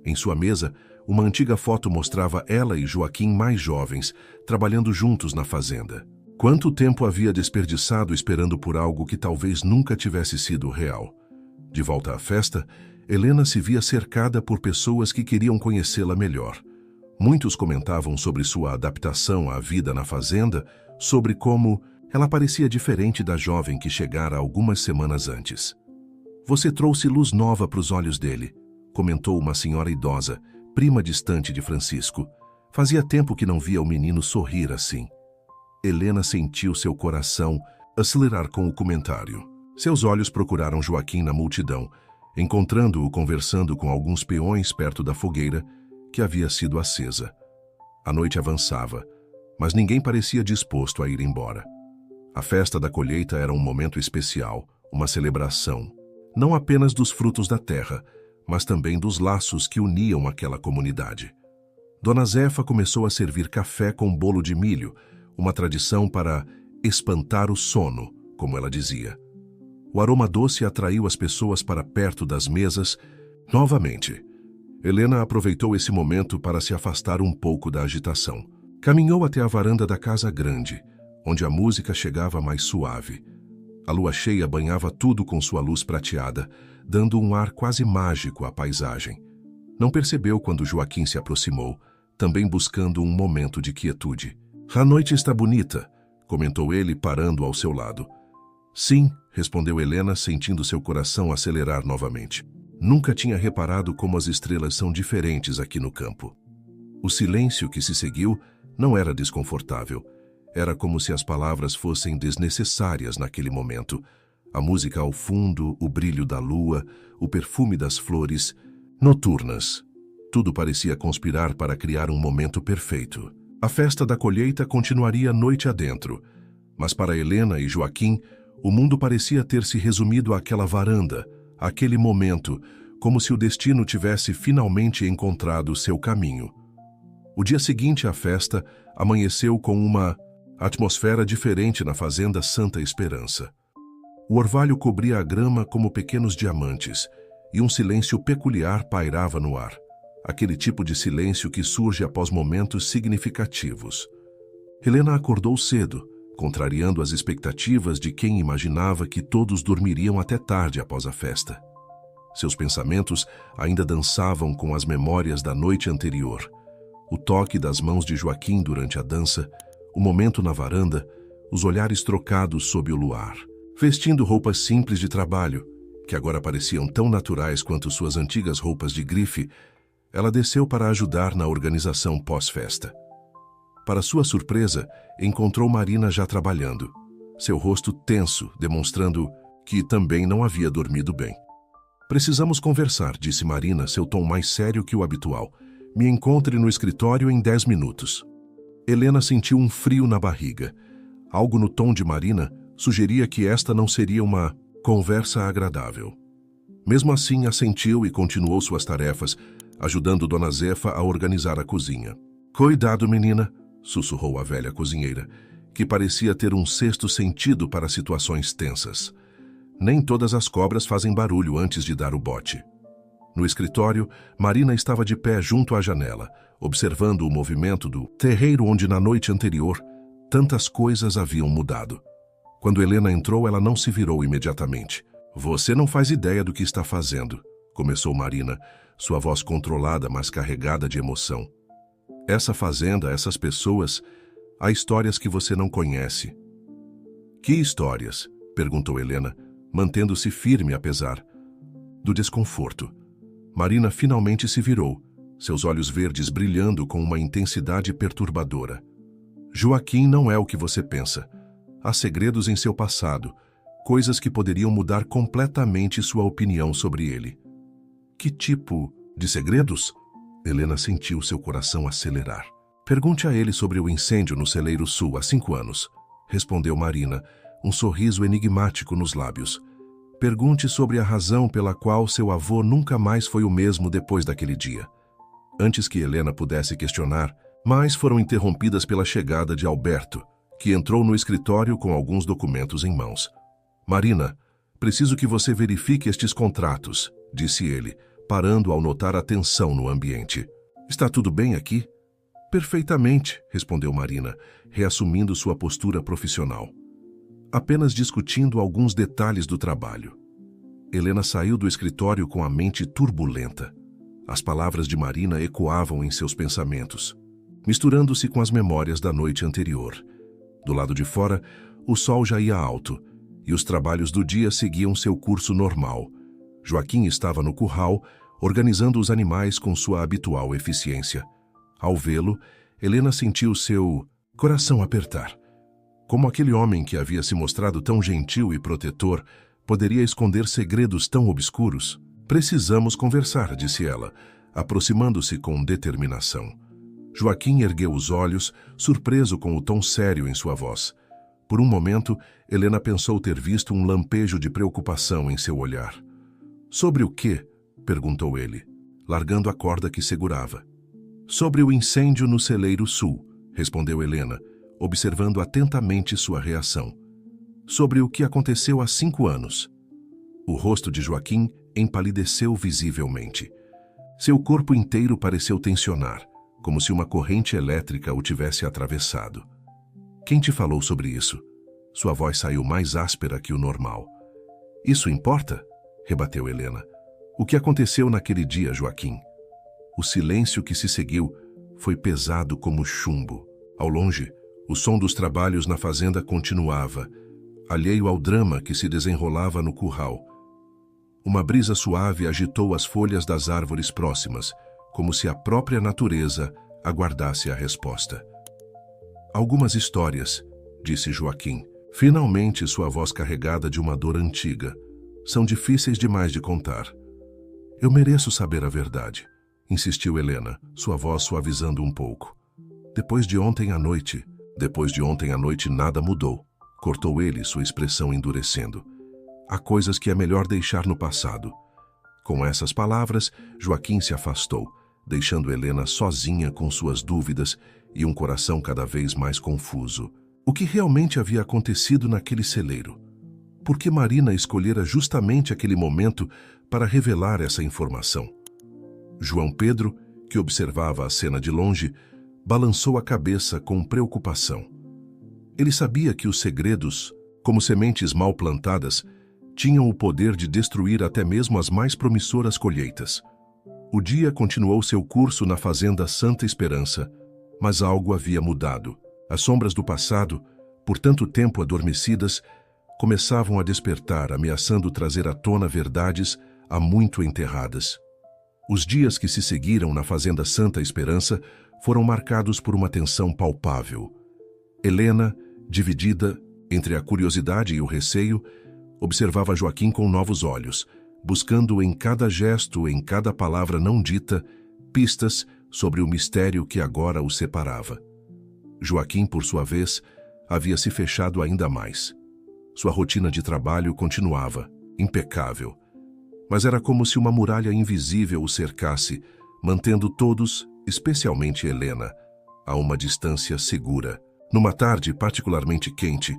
Em sua mesa, uma antiga foto mostrava ela e Joaquim mais jovens, trabalhando juntos na fazenda. Quanto tempo havia desperdiçado esperando por algo que talvez nunca tivesse sido real? De volta à festa, Helena se via cercada por pessoas que queriam conhecê-la melhor. Muitos comentavam sobre sua adaptação à vida na fazenda, sobre como ela parecia diferente da jovem que chegara algumas semanas antes. Você trouxe luz nova para os olhos dele, comentou uma senhora idosa, prima distante de Francisco. Fazia tempo que não via o menino sorrir assim. Helena sentiu seu coração acelerar com o comentário. Seus olhos procuraram Joaquim na multidão, encontrando-o conversando com alguns peões perto da fogueira que havia sido acesa. A noite avançava, mas ninguém parecia disposto a ir embora. A festa da colheita era um momento especial, uma celebração, não apenas dos frutos da terra, mas também dos laços que uniam aquela comunidade. Dona Zefa começou a servir café com bolo de milho, uma tradição para espantar o sono, como ela dizia. O aroma doce atraiu as pessoas para perto das mesas novamente. Helena aproveitou esse momento para se afastar um pouco da agitação. Caminhou até a varanda da casa grande, onde a música chegava mais suave. A lua cheia banhava tudo com sua luz prateada, dando um ar quase mágico à paisagem. Não percebeu quando Joaquim se aproximou, também buscando um momento de quietude. A noite está bonita, comentou ele, parando ao seu lado. Sim, respondeu Helena, sentindo seu coração acelerar novamente. Nunca tinha reparado como as estrelas são diferentes aqui no campo. O silêncio que se seguiu não era desconfortável. Era como se as palavras fossem desnecessárias naquele momento. A música ao fundo, o brilho da lua, o perfume das flores, noturnas. Tudo parecia conspirar para criar um momento perfeito. A festa da colheita continuaria noite adentro, mas para Helena e Joaquim, o mundo parecia ter se resumido àquela varanda, àquele momento, como se o destino tivesse finalmente encontrado seu caminho. O dia seguinte à festa amanheceu com uma atmosfera diferente na fazenda Santa Esperança. O orvalho cobria a grama como pequenos diamantes, e um silêncio peculiar pairava no ar. Aquele tipo de silêncio que surge após momentos significativos. Helena acordou cedo, contrariando as expectativas de quem imaginava que todos dormiriam até tarde após a festa. Seus pensamentos ainda dançavam com as memórias da noite anterior. O toque das mãos de Joaquim durante a dança, o momento na varanda, os olhares trocados sob o luar. Vestindo roupas simples de trabalho, que agora pareciam tão naturais quanto suas antigas roupas de grife, ela desceu para ajudar na organização pós-festa. Para sua surpresa, encontrou Marina já trabalhando, seu rosto tenso, demonstrando que também não havia dormido bem. Precisamos conversar, disse Marina, seu tom mais sério que o habitual. Me encontre no escritório em 10 minutos. Helena sentiu um frio na barriga. Algo no tom de Marina sugeria que esta não seria uma conversa agradável. Mesmo assim, assentiu e continuou suas tarefas, ajudando Dona Zefa a organizar a cozinha. Cuidado, menina, sussurrou a velha cozinheira, que parecia ter um sexto sentido para situações tensas. Nem todas as cobras fazem barulho antes de dar o bote. No escritório, Marina estava de pé junto à janela, observando o movimento do terreiro onde na noite anterior tantas coisas haviam mudado. Quando Helena entrou, ela não se virou imediatamente. Você não faz ideia do que está fazendo, começou Marina, sua voz controlada, mas carregada de emoção. Essa fazenda, essas pessoas, há histórias que você não conhece. Que histórias? Perguntou Helena, mantendo-se firme apesar do desconforto. Marina finalmente se virou, seus olhos verdes brilhando com uma intensidade perturbadora. Joaquim não é o que você pensa. Há segredos em seu passado, coisas que poderiam mudar completamente sua opinião sobre ele. Que tipo de segredos? Helena sentiu seu coração acelerar. Pergunte a ele sobre o incêndio no Celeiro Sul há 5 anos, respondeu Marina, um sorriso enigmático nos lábios. Pergunte sobre a razão pela qual seu avô nunca mais foi o mesmo depois daquele dia. Antes que Helena pudesse questionar, mas foram interrompidas pela chegada de Alberto, que entrou no escritório com alguns documentos em mãos. Marina, preciso que você verifique estes contratos, disse ele, parando ao notar a tensão no ambiente. Está tudo bem aqui? Perfeitamente, respondeu Marina, reassumindo sua postura profissional. Apenas discutindo alguns detalhes do trabalho. Helena saiu do escritório com a mente turbulenta. As palavras de Marina ecoavam em seus pensamentos, misturando-se com as memórias da noite anterior. Do lado de fora, o sol já ia alto, e os trabalhos do dia seguiam seu curso normal. Joaquim estava no curral, organizando os animais com sua habitual eficiência. Ao vê-lo, Helena sentiu seu coração apertar. Como aquele homem que havia se mostrado tão gentil e protetor poderia esconder segredos tão obscuros? Precisamos conversar, disse ela, aproximando-se com determinação. Joaquim ergueu os olhos, surpreso com o tom sério em sua voz. Por um momento, Helena pensou ter visto um lampejo de preocupação em seu olhar. Sobre o quê? Perguntou ele, largando a corda que segurava. Sobre o incêndio no Celeiro Sul, respondeu Helena, observando atentamente sua reação. Sobre o que aconteceu há 5 anos. O rosto de Joaquim empalideceu visivelmente. Seu corpo inteiro pareceu tensionar, como se uma corrente elétrica o tivesse atravessado. Quem te falou sobre isso? Sua voz saiu mais áspera que o normal. Isso importa? Rebateu Helena. O que aconteceu naquele dia, Joaquim? O silêncio que se seguiu foi pesado como chumbo. Ao longe, o som dos trabalhos na fazenda continuava, alheio ao drama que se desenrolava no curral. Uma brisa suave agitou as folhas das árvores próximas, como se a própria natureza aguardasse a resposta. Algumas histórias, disse Joaquim, finalmente sua voz carregada de uma dor antiga, são difíceis demais de contar. Eu mereço saber a verdade, insistiu Helena, sua voz suavizando um pouco. Depois de ontem à noite nada mudou, cortou ele, sua expressão endurecendo. Há coisas que é melhor deixar no passado. Com essas palavras, Joaquim se afastou, deixando Helena sozinha com suas dúvidas e um coração cada vez mais confuso. O que realmente havia acontecido naquele celeiro? Por que Marina escolhera justamente aquele momento para revelar essa informação? João Pedro, que observava a cena de longe, balançou a cabeça com preocupação. Ele sabia que os segredos, como sementes mal plantadas, tinham o poder de destruir até mesmo as mais promissoras colheitas. O dia continuou seu curso na fazenda Santa Esperança, mas algo havia mudado. As sombras do passado, por tanto tempo adormecidas, começavam a despertar, ameaçando trazer à tona verdades há muito enterradas. Os dias que se seguiram na fazenda Santa Esperança foram marcados por uma tensão palpável. Helena, dividida entre a curiosidade e o receio, Observava Joaquim com novos olhos, buscando em cada gesto, em cada palavra não dita, pistas sobre o mistério que agora o separava. Joaquim, por sua vez, havia se fechado ainda mais. Sua rotina de trabalho continuava, impecável. Mas era como se uma muralha invisível o cercasse, mantendo todos, especialmente Helena, a uma distância segura. Numa tarde particularmente quente,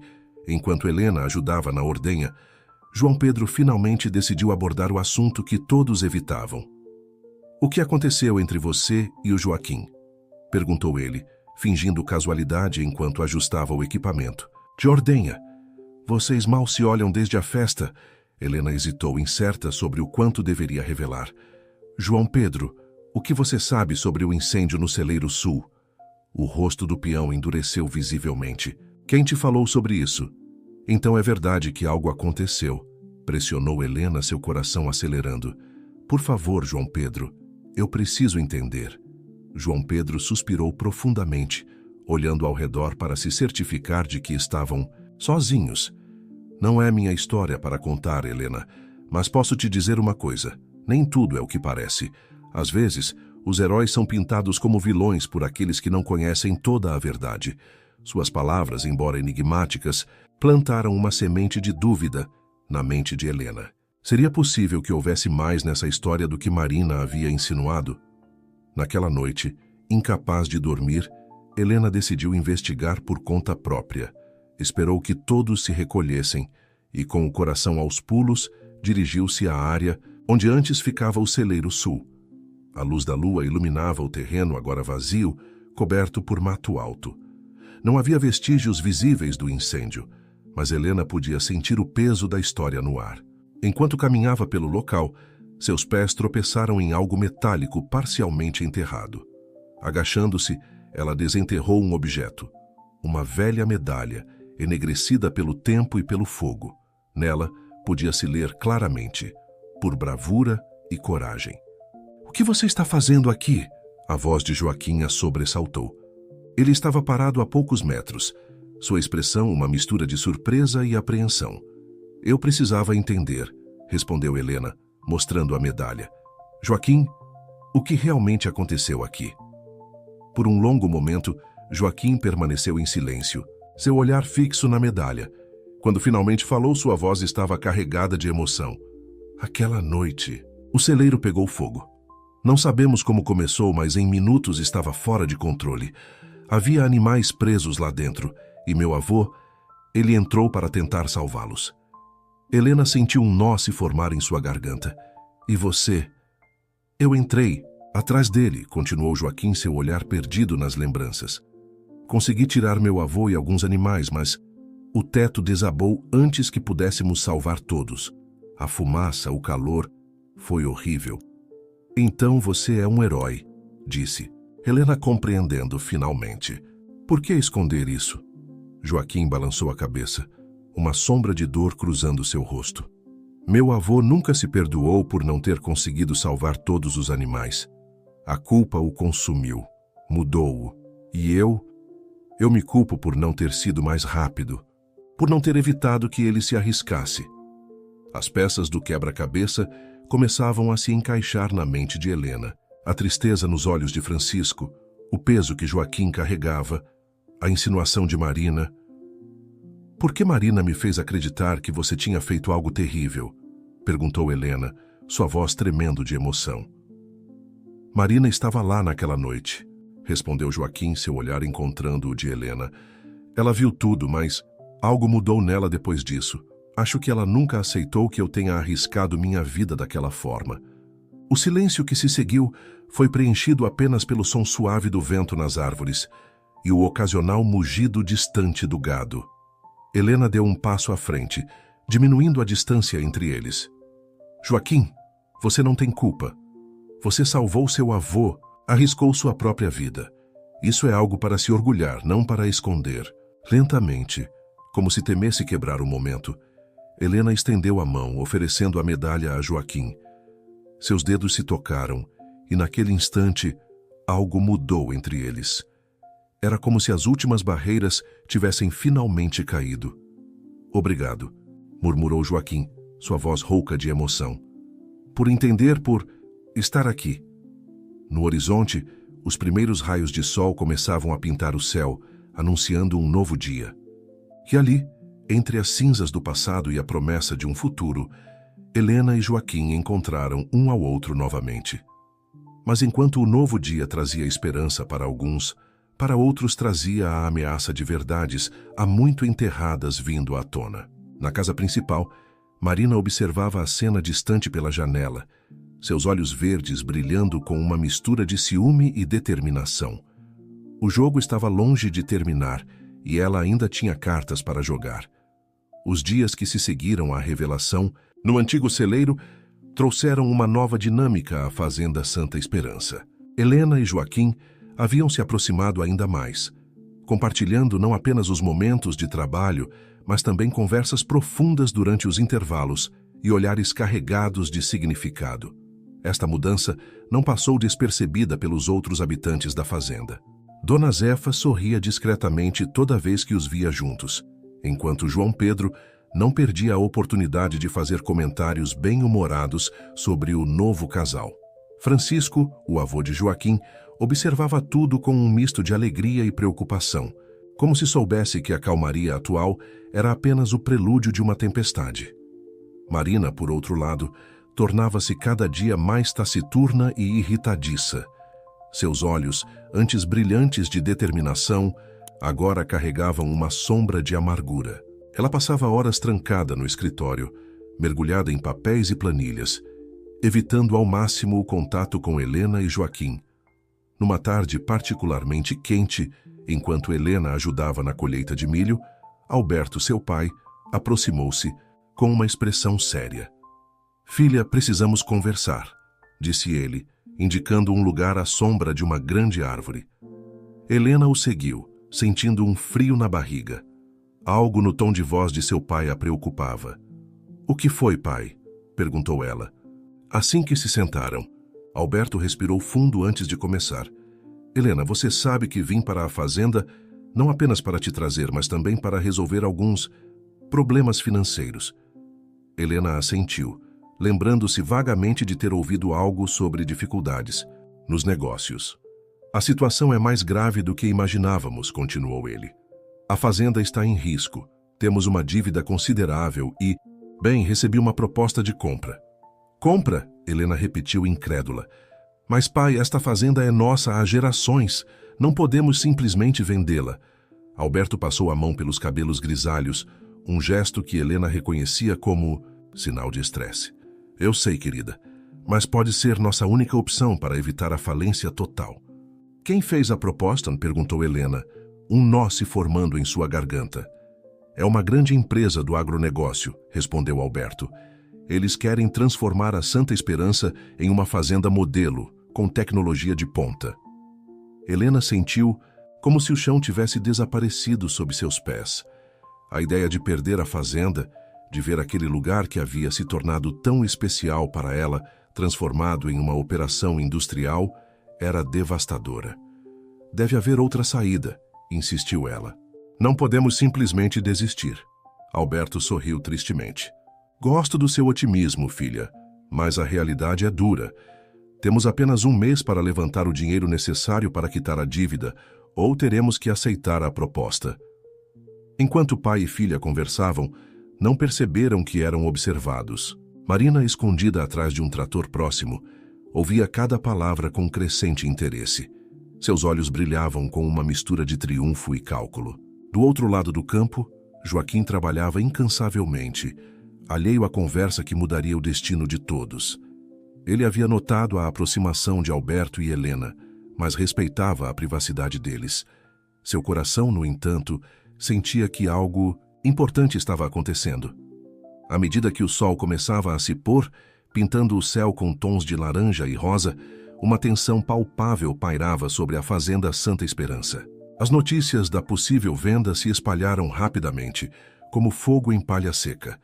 enquanto Helena ajudava na ordenha, João Pedro finalmente decidiu abordar o assunto que todos evitavam. "O que aconteceu entre você e o Joaquim?" perguntou ele, fingindo casualidade enquanto ajustava o equipamento. "De ordenha. Vocês mal se olham desde a festa." Helena hesitou, incerta sobre o quanto deveria revelar. "João Pedro, o que você sabe sobre o incêndio no celeiro sul?" O rosto do peão endureceu visivelmente. "Quem te falou sobre isso?" "Então é verdade que algo aconteceu." Pressionou Helena, seu coração acelerando. "Por favor, João Pedro, eu preciso entender." João Pedro suspirou profundamente, olhando ao redor para se certificar de que estavam sozinhos. "Não é minha história para contar, Helena, mas posso te dizer uma coisa. Nem tudo é o que parece. Às vezes, os heróis são pintados como vilões por aqueles que não conhecem toda a verdade." Suas palavras, embora enigmáticas, plantaram uma semente de dúvida na mente de Helena. Seria possível que houvesse mais nessa história do que Marina havia insinuado? Naquela noite, incapaz de dormir, Helena decidiu investigar por conta própria. Esperou que todos se recolhessem e, com o coração aos pulos, dirigiu-se à área onde antes ficava o celeiro sul. A luz da lua iluminava o terreno, agora vazio, coberto por mato alto. Não havia vestígios visíveis do incêndio, mas Helena podia sentir o peso da história no ar. Enquanto caminhava pelo local, seus pés tropeçaram em algo metálico parcialmente enterrado. Agachando-se, ela desenterrou um objeto. Uma velha medalha, enegrecida pelo tempo e pelo fogo. Nela, podia-se ler claramente: "Por bravura e coragem." "O que você está fazendo aqui?" A voz de Joaquim a sobressaltou. Ele estava parado a poucos metros, sua expressão uma mistura de surpresa e apreensão. "Eu precisava entender", respondeu Helena, mostrando a medalha. "Joaquim, o que realmente aconteceu aqui?" Por um longo momento, Joaquim permaneceu em silêncio, seu olhar fixo na medalha. Quando finalmente falou, sua voz estava carregada de emoção. "Aquela noite, o celeiro pegou fogo. Não sabemos como começou, mas em minutos estava fora de controle. Havia animais presos lá dentro, e meu avô, ele entrou para tentar salvá-los." Helena sentiu um nó se formar em sua garganta. "E você?" "Eu entrei, atrás dele", continuou Joaquim, seu olhar perdido nas lembranças. "Consegui tirar meu avô e alguns animais, mas o teto desabou antes que pudéssemos salvar todos. A fumaça, o calor, foi horrível." "Então você é um herói", disse. Helena compreendendo finalmente. "Por que esconder isso?" Joaquim balançou a cabeça, uma sombra de dor cruzando seu rosto. "Meu avô nunca se perdoou por não ter conseguido salvar todos os animais. A culpa o consumiu, mudou-o. E eu me culpo por não ter sido mais rápido, por não ter evitado que ele se arriscasse." As peças do quebra-cabeça começavam a se encaixar na mente de Helena. A tristeza nos olhos de Francisco, o peso que Joaquim carregava, a insinuação de Marina. "Por que Marina me fez acreditar que você tinha feito algo terrível?" perguntou Helena, sua voz tremendo de emoção. "Marina estava lá naquela noite", respondeu Joaquim, seu olhar encontrando o de Helena. "Ela viu tudo, mas algo mudou nela depois disso. Acho que ela nunca aceitou que eu tenha arriscado minha vida daquela forma." O silêncio que se seguiu foi preenchido apenas pelo som suave do vento nas árvores e o ocasional mugido distante do gado. Helena deu um passo à frente, diminuindo a distância entre eles. "Joaquim, você não tem culpa. Você salvou seu avô, arriscou sua própria vida. Isso é algo para se orgulhar, não para esconder." Lentamente, como se temesse quebrar o momento, Helena estendeu a mão, oferecendo a medalha a Joaquim. Seus dedos se tocaram, e naquele instante, algo mudou entre eles. Era como se as últimas barreiras tivessem finalmente caído. "Obrigado", murmurou Joaquim, sua voz rouca de emoção. Por entender, por estar aqui. No horizonte, os primeiros raios de sol começavam a pintar o céu, anunciando um novo dia. E ali, entre as cinzas do passado e a promessa de um futuro, Helena e Joaquim encontraram um ao outro novamente. Mas enquanto o novo dia trazia esperança para alguns, para outros trazia a ameaça de verdades há muito enterradas vindo à tona. Na casa principal, Marina observava a cena distante pela janela, seus olhos verdes brilhando com uma mistura de ciúme e determinação. O jogo estava longe de terminar e ela ainda tinha cartas para jogar. Os dias que se seguiram à revelação, no antigo celeiro, trouxeram uma nova dinâmica à Fazenda Santa Esperança. Helena e Joaquim haviam se aproximado ainda mais, compartilhando não apenas os momentos de trabalho, mas também conversas profundas durante os intervalos e olhares carregados de significado. Esta mudança não passou despercebida pelos outros habitantes da fazenda. Dona Zefa sorria discretamente toda vez que os via juntos, enquanto João Pedro não perdia a oportunidade de fazer comentários bem-humorados sobre o novo casal. Francisco, o avô de Joaquim, observava tudo com um misto de alegria e preocupação, como se soubesse que a calmaria atual era apenas o prelúdio de uma tempestade. Marina, por outro lado, tornava-se cada dia mais taciturna e irritadiça. Seus olhos, antes brilhantes de determinação, agora carregavam uma sombra de amargura. Ela passava horas trancada no escritório, mergulhada em papéis e planilhas, evitando ao máximo o contato com Helena e Joaquim. Numa tarde particularmente quente, enquanto Helena ajudava na colheita de milho, Alberto, seu pai, aproximou-se com uma expressão séria. "Filha, precisamos conversar", disse ele, indicando um lugar à sombra de uma grande árvore. Helena o seguiu, sentindo um frio na barriga. Algo no tom de voz de seu pai a preocupava. "O que foi, pai?", perguntou ela. Assim que se sentaram, Alberto respirou fundo antes de começar. "Helena, você sabe que vim para a fazenda não apenas para te trazer, mas também para resolver alguns problemas financeiros." Helena assentiu, lembrando-se vagamente de ter ouvido algo sobre dificuldades nos negócios. "A situação é mais grave do que imaginávamos", continuou ele. "A fazenda está em risco, temos uma dívida considerável e, bem, recebi uma proposta de compra." "Compra?", Helena repetiu incrédula. "Mas, pai, esta fazenda é nossa há gerações, não podemos simplesmente vendê-la." Alberto passou a mão pelos cabelos grisalhos, um gesto que Helena reconhecia como sinal de estresse. "Eu sei, querida, mas pode ser nossa única opção para evitar a falência total." "Quem fez a proposta?", perguntou Helena, um nó se formando em sua garganta. "É uma grande empresa do agronegócio", respondeu Alberto. "Eles querem transformar a Santa Esperança em uma fazenda modelo, com tecnologia de ponta." Helena sentiu como se o chão tivesse desaparecido sob seus pés. A ideia de perder a fazenda, de ver aquele lugar que havia se tornado tão especial para ela, transformado em uma operação industrial, era devastadora. "Deve haver outra saída", insistiu ela. "Não podemos simplesmente desistir." Alberto sorriu tristemente. "Gosto do seu otimismo, filha, mas a realidade é dura. Temos apenas um mês para levantar o dinheiro necessário para quitar a dívida, ou teremos que aceitar a proposta." Enquanto pai e filha conversavam, não perceberam que eram observados. Marina, escondida atrás de um trator próximo, ouvia cada palavra com crescente interesse. Seus olhos brilhavam com uma mistura de triunfo e cálculo. Do outro lado do campo, Joaquim trabalhava incansavelmente, alheio à conversa que mudaria o destino de todos. Ele havia notado a aproximação de Alberto e Helena, mas respeitava a privacidade deles. Seu coração, no entanto, sentia que algo importante estava acontecendo. À medida que o sol começava a se pôr, pintando o céu com tons de laranja e rosa, uma tensão palpável pairava sobre a fazenda Santa Esperança. As notícias da possível venda se espalharam rapidamente, como fogo em palha seca.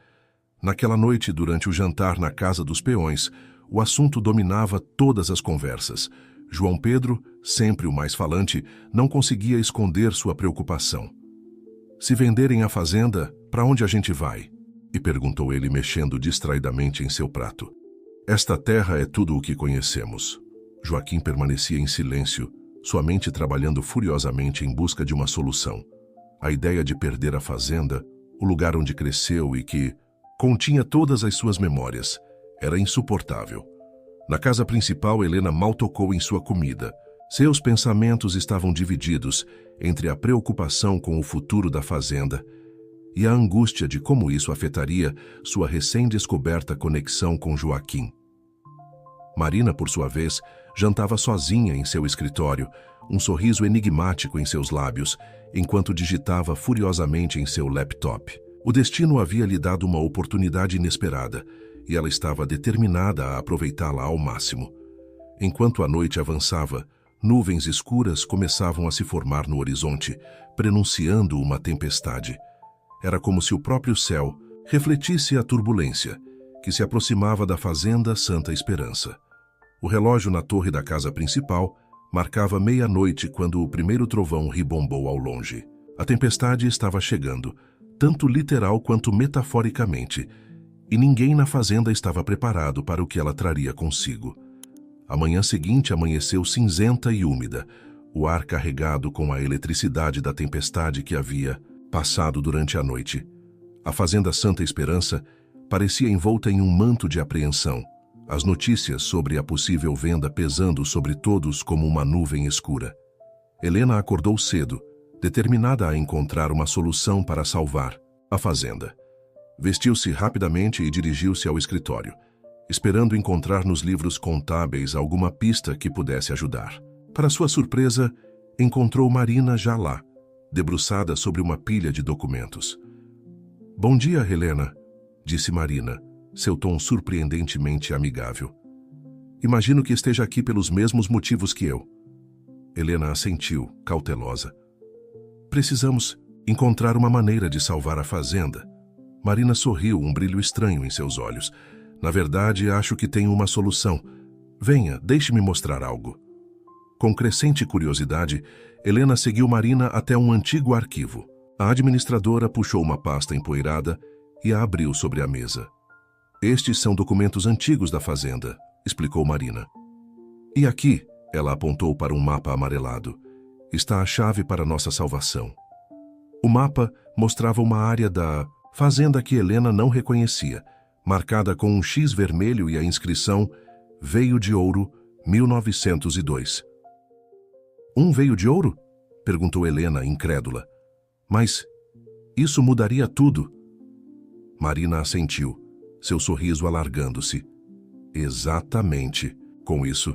Naquela noite, durante o jantar na casa dos peões, o assunto dominava todas as conversas. João Pedro, sempre o mais falante, não conseguia esconder sua preocupação. "Se venderem a fazenda, para onde a gente vai?" E perguntou ele, mexendo distraidamente em seu prato. Esta terra é tudo o que conhecemos. Joaquim permanecia em silêncio, sua mente trabalhando furiosamente em busca de uma solução. A ideia de perder a fazenda, o lugar onde cresceu e que continha todas as suas memórias, era insuportável. Na casa principal, Helena mal tocou em sua comida. Seus pensamentos estavam divididos entre a preocupação com o futuro da fazenda e a angústia de como isso afetaria sua recém-descoberta conexão com Joaquim. Marina, por sua vez, jantava sozinha em seu escritório, um sorriso enigmático em seus lábios, enquanto digitava furiosamente em seu laptop. O destino havia lhe dado uma oportunidade inesperada, e ela estava determinada a aproveitá-la ao máximo. Enquanto a noite avançava, nuvens escuras começavam a se formar no horizonte, prenunciando uma tempestade. Era como se o próprio céu refletisse a turbulência que se aproximava da fazenda Santa Esperança. O relógio na torre da casa principal marcava meia-noite quando o primeiro trovão ribombou ao longe. A tempestade estava chegando, tanto literal quanto metaforicamente, e ninguém na fazenda estava preparado para o que ela traria consigo. A manhã seguinte amanheceu cinzenta e úmida, o ar carregado com a eletricidade da tempestade que havia passado durante a noite. A fazenda Santa Esperança parecia envolta em um manto de apreensão, as notícias sobre a possível venda pesando sobre todos como uma nuvem escura. Helena acordou cedo, determinada a encontrar uma solução para salvar a fazenda. Vestiu-se rapidamente e dirigiu-se ao escritório, esperando encontrar nos livros contábeis alguma pista que pudesse ajudar. Para sua surpresa, encontrou Marina já lá, debruçada sobre uma pilha de documentos. "Bom dia, Helena", disse Marina, seu tom surpreendentemente amigável. "Imagino que esteja aqui pelos mesmos motivos que eu." Helena assentiu, cautelosa. "Precisamos encontrar uma maneira de salvar a fazenda." Marina sorriu, um brilho estranho em seus olhos. "Na verdade, acho que tenho uma solução. Venha, deixe-me mostrar algo." Com crescente curiosidade, Helena seguiu Marina até um antigo arquivo. A administradora puxou uma pasta empoeirada e a abriu sobre a mesa. "Estes são documentos antigos da fazenda", explicou Marina. "E aqui", ela apontou para um mapa amarelado, "está a chave para nossa salvação." O mapa mostrava uma área da fazenda que Helena não reconhecia, marcada com um X vermelho e a inscrição "Veio de Ouro, 1902. "Um veio de ouro?", perguntou Helena, incrédula. "Mas isso mudaria tudo." Marina assentiu, seu sorriso alargando-se. "Exatamente. Com isso,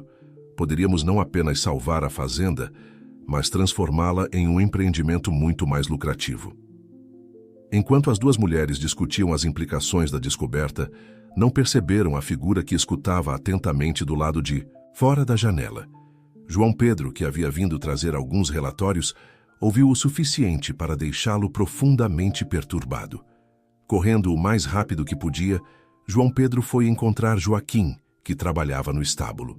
poderíamos não apenas salvar a fazenda, mas transformá-la em um empreendimento muito mais lucrativo." Enquanto as duas mulheres discutiam as implicações da descoberta, não perceberam a figura que escutava atentamente do lado de fora da janela. João Pedro, que havia vindo trazer alguns relatórios, ouviu o suficiente para deixá-lo profundamente perturbado. Correndo o mais rápido que podia, João Pedro foi encontrar Joaquim, que trabalhava no estábulo.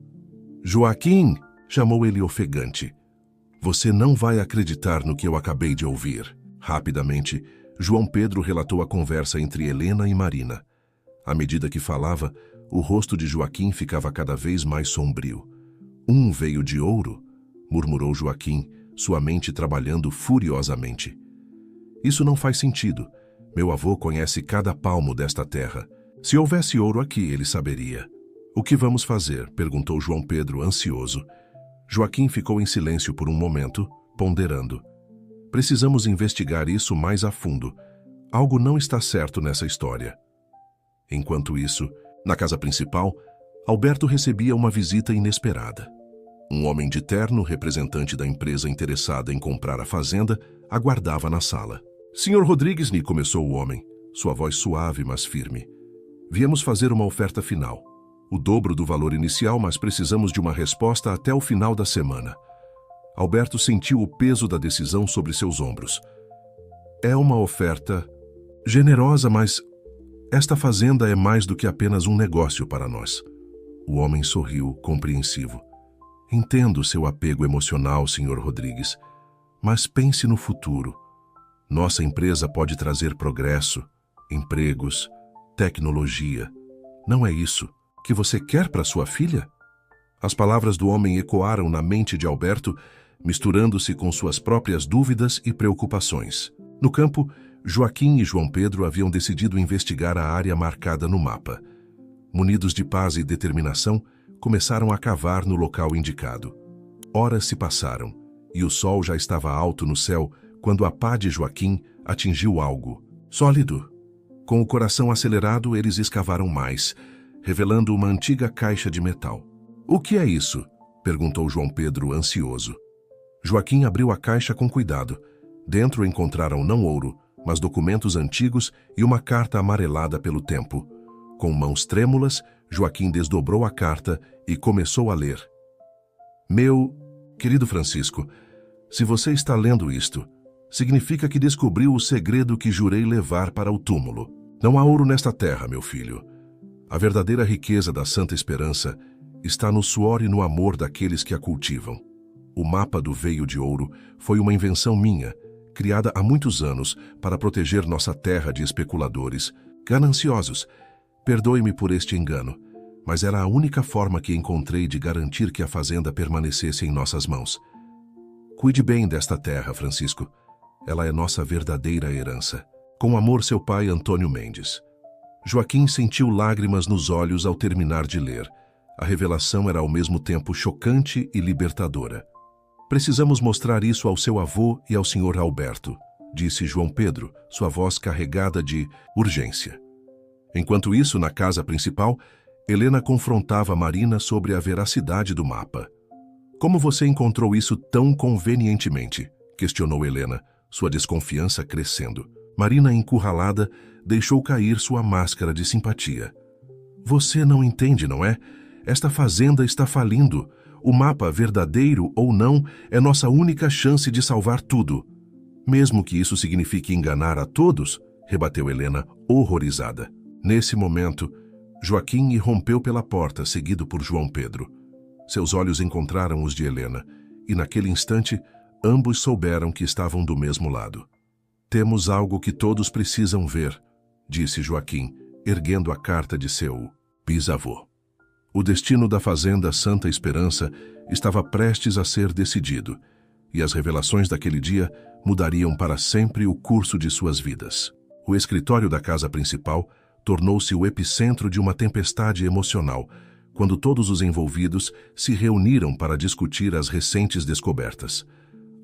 "Joaquim!", chamou ele ofegante. "Você não vai acreditar no que eu acabei de ouvir." Rapidamente, João Pedro relatou a conversa entre Helena e Marina. À medida que falava, o rosto de Joaquim ficava cada vez mais sombrio. "Um veio de ouro?", murmurou Joaquim, sua mente trabalhando furiosamente. "Isso não faz sentido. Meu avô conhece cada palmo desta terra. Se houvesse ouro aqui, ele saberia." "O que vamos fazer?", perguntou João Pedro, ansioso. Joaquim ficou em silêncio por um momento, ponderando. "Precisamos investigar isso mais a fundo. Algo não está certo nessa história." Enquanto isso, na casa principal, Alberto recebia uma visita inesperada. Um homem de terno, representante da empresa interessada em comprar a fazenda, aguardava na sala. "Senhor Rodrigues", começou o homem, sua voz suave mas firme. "Viemos fazer uma oferta final. O dobro do valor inicial, mas precisamos de uma resposta até o final da semana." Alberto sentiu o peso da decisão sobre seus ombros. "É uma oferta generosa, mas esta fazenda é mais do que apenas um negócio para nós." O homem sorriu, compreensivo. "Entendo seu apego emocional, Sr. Rodrigues, mas pense no futuro. Nossa empresa pode trazer progresso, empregos, tecnologia. Não é isso que você quer para sua filha? As palavras do homem ecoaram na mente de Alberto, misturando-se com suas próprias dúvidas e preocupações. No campo, Joaquim e João Pedro haviam decidido investigar a área marcada no mapa. Munidos de paz e determinação, começaram a cavar no local indicado. Horas se passaram, e o sol já estava alto no céu quando a pá de Joaquim atingiu algo sólido. Com o coração acelerado, eles escavaram mais, revelando uma antiga caixa de metal. "O que é isso?" perguntou João Pedro, ansioso. Joaquim abriu a caixa com cuidado. Dentro encontraram não ouro, mas documentos antigos e uma carta amarelada pelo tempo. Com mãos trêmulas, Joaquim desdobrou a carta e começou a ler. "Meu querido Francisco, se você está lendo isto, significa que descobriu o segredo que jurei levar para o túmulo. Não há ouro nesta terra, meu filho. A verdadeira riqueza da Santa Esperança está no suor e no amor daqueles que a cultivam. O mapa do veio de ouro foi uma invenção minha, criada há muitos anos para proteger nossa terra de especuladores gananciosos. Perdoe-me por este engano, mas era a única forma que encontrei de garantir que a fazenda permanecesse em nossas mãos. Cuide bem desta terra, Francisco. Ela é nossa verdadeira herança. Com amor, seu pai, Antônio Mendes." Joaquim sentiu lágrimas nos olhos ao terminar de ler. A revelação era ao mesmo tempo chocante e libertadora. "Precisamos mostrar isso ao seu avô e ao senhor Alberto", disse João Pedro, sua voz carregada de urgência. Enquanto isso, na casa principal, Helena confrontava Marina sobre a veracidade do mapa. "Como você encontrou isso tão convenientemente?" questionou Helena, sua desconfiança crescendo. Marina, encurralada, deixou cair sua máscara de simpatia. "Você não entende, não é? Esta fazenda está falindo. O mapa, verdadeiro ou não, é nossa única chance de salvar tudo." "Mesmo que isso signifique enganar a todos?" rebateu Helena, horrorizada. Nesse momento, Joaquim irrompeu pela porta, seguido por João Pedro. Seus olhos encontraram os de Helena, e naquele instante, ambos souberam que estavam do mesmo lado. "Temos algo que todos precisam ver", disse Joaquim, erguendo a carta de seu bisavô. O destino da fazenda Santa Esperança estava prestes a ser decidido, e as revelações daquele dia mudariam para sempre o curso de suas vidas. O escritório da casa principal tornou-se o epicentro de uma tempestade emocional, quando todos os envolvidos se reuniram para discutir as recentes descobertas.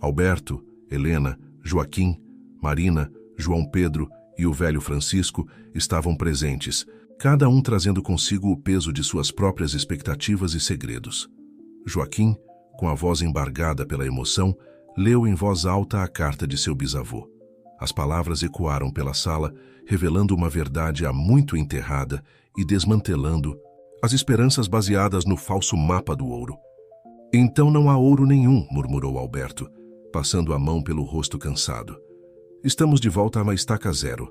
Alberto, Helena, Joaquim, Marina, João Pedro e o velho Francisco estavam presentes, cada um trazendo consigo o peso de suas próprias expectativas e segredos. Joaquim, com a voz embargada pela emoção, leu em voz alta a carta de seu bisavô. As palavras ecoaram pela sala, revelando uma verdade há muito enterrada e desmantelando as esperanças baseadas no falso mapa do ouro. "Então não há ouro nenhum", murmurou Alberto, passando a mão pelo rosto cansado. "Estamos de volta a uma estaca zero."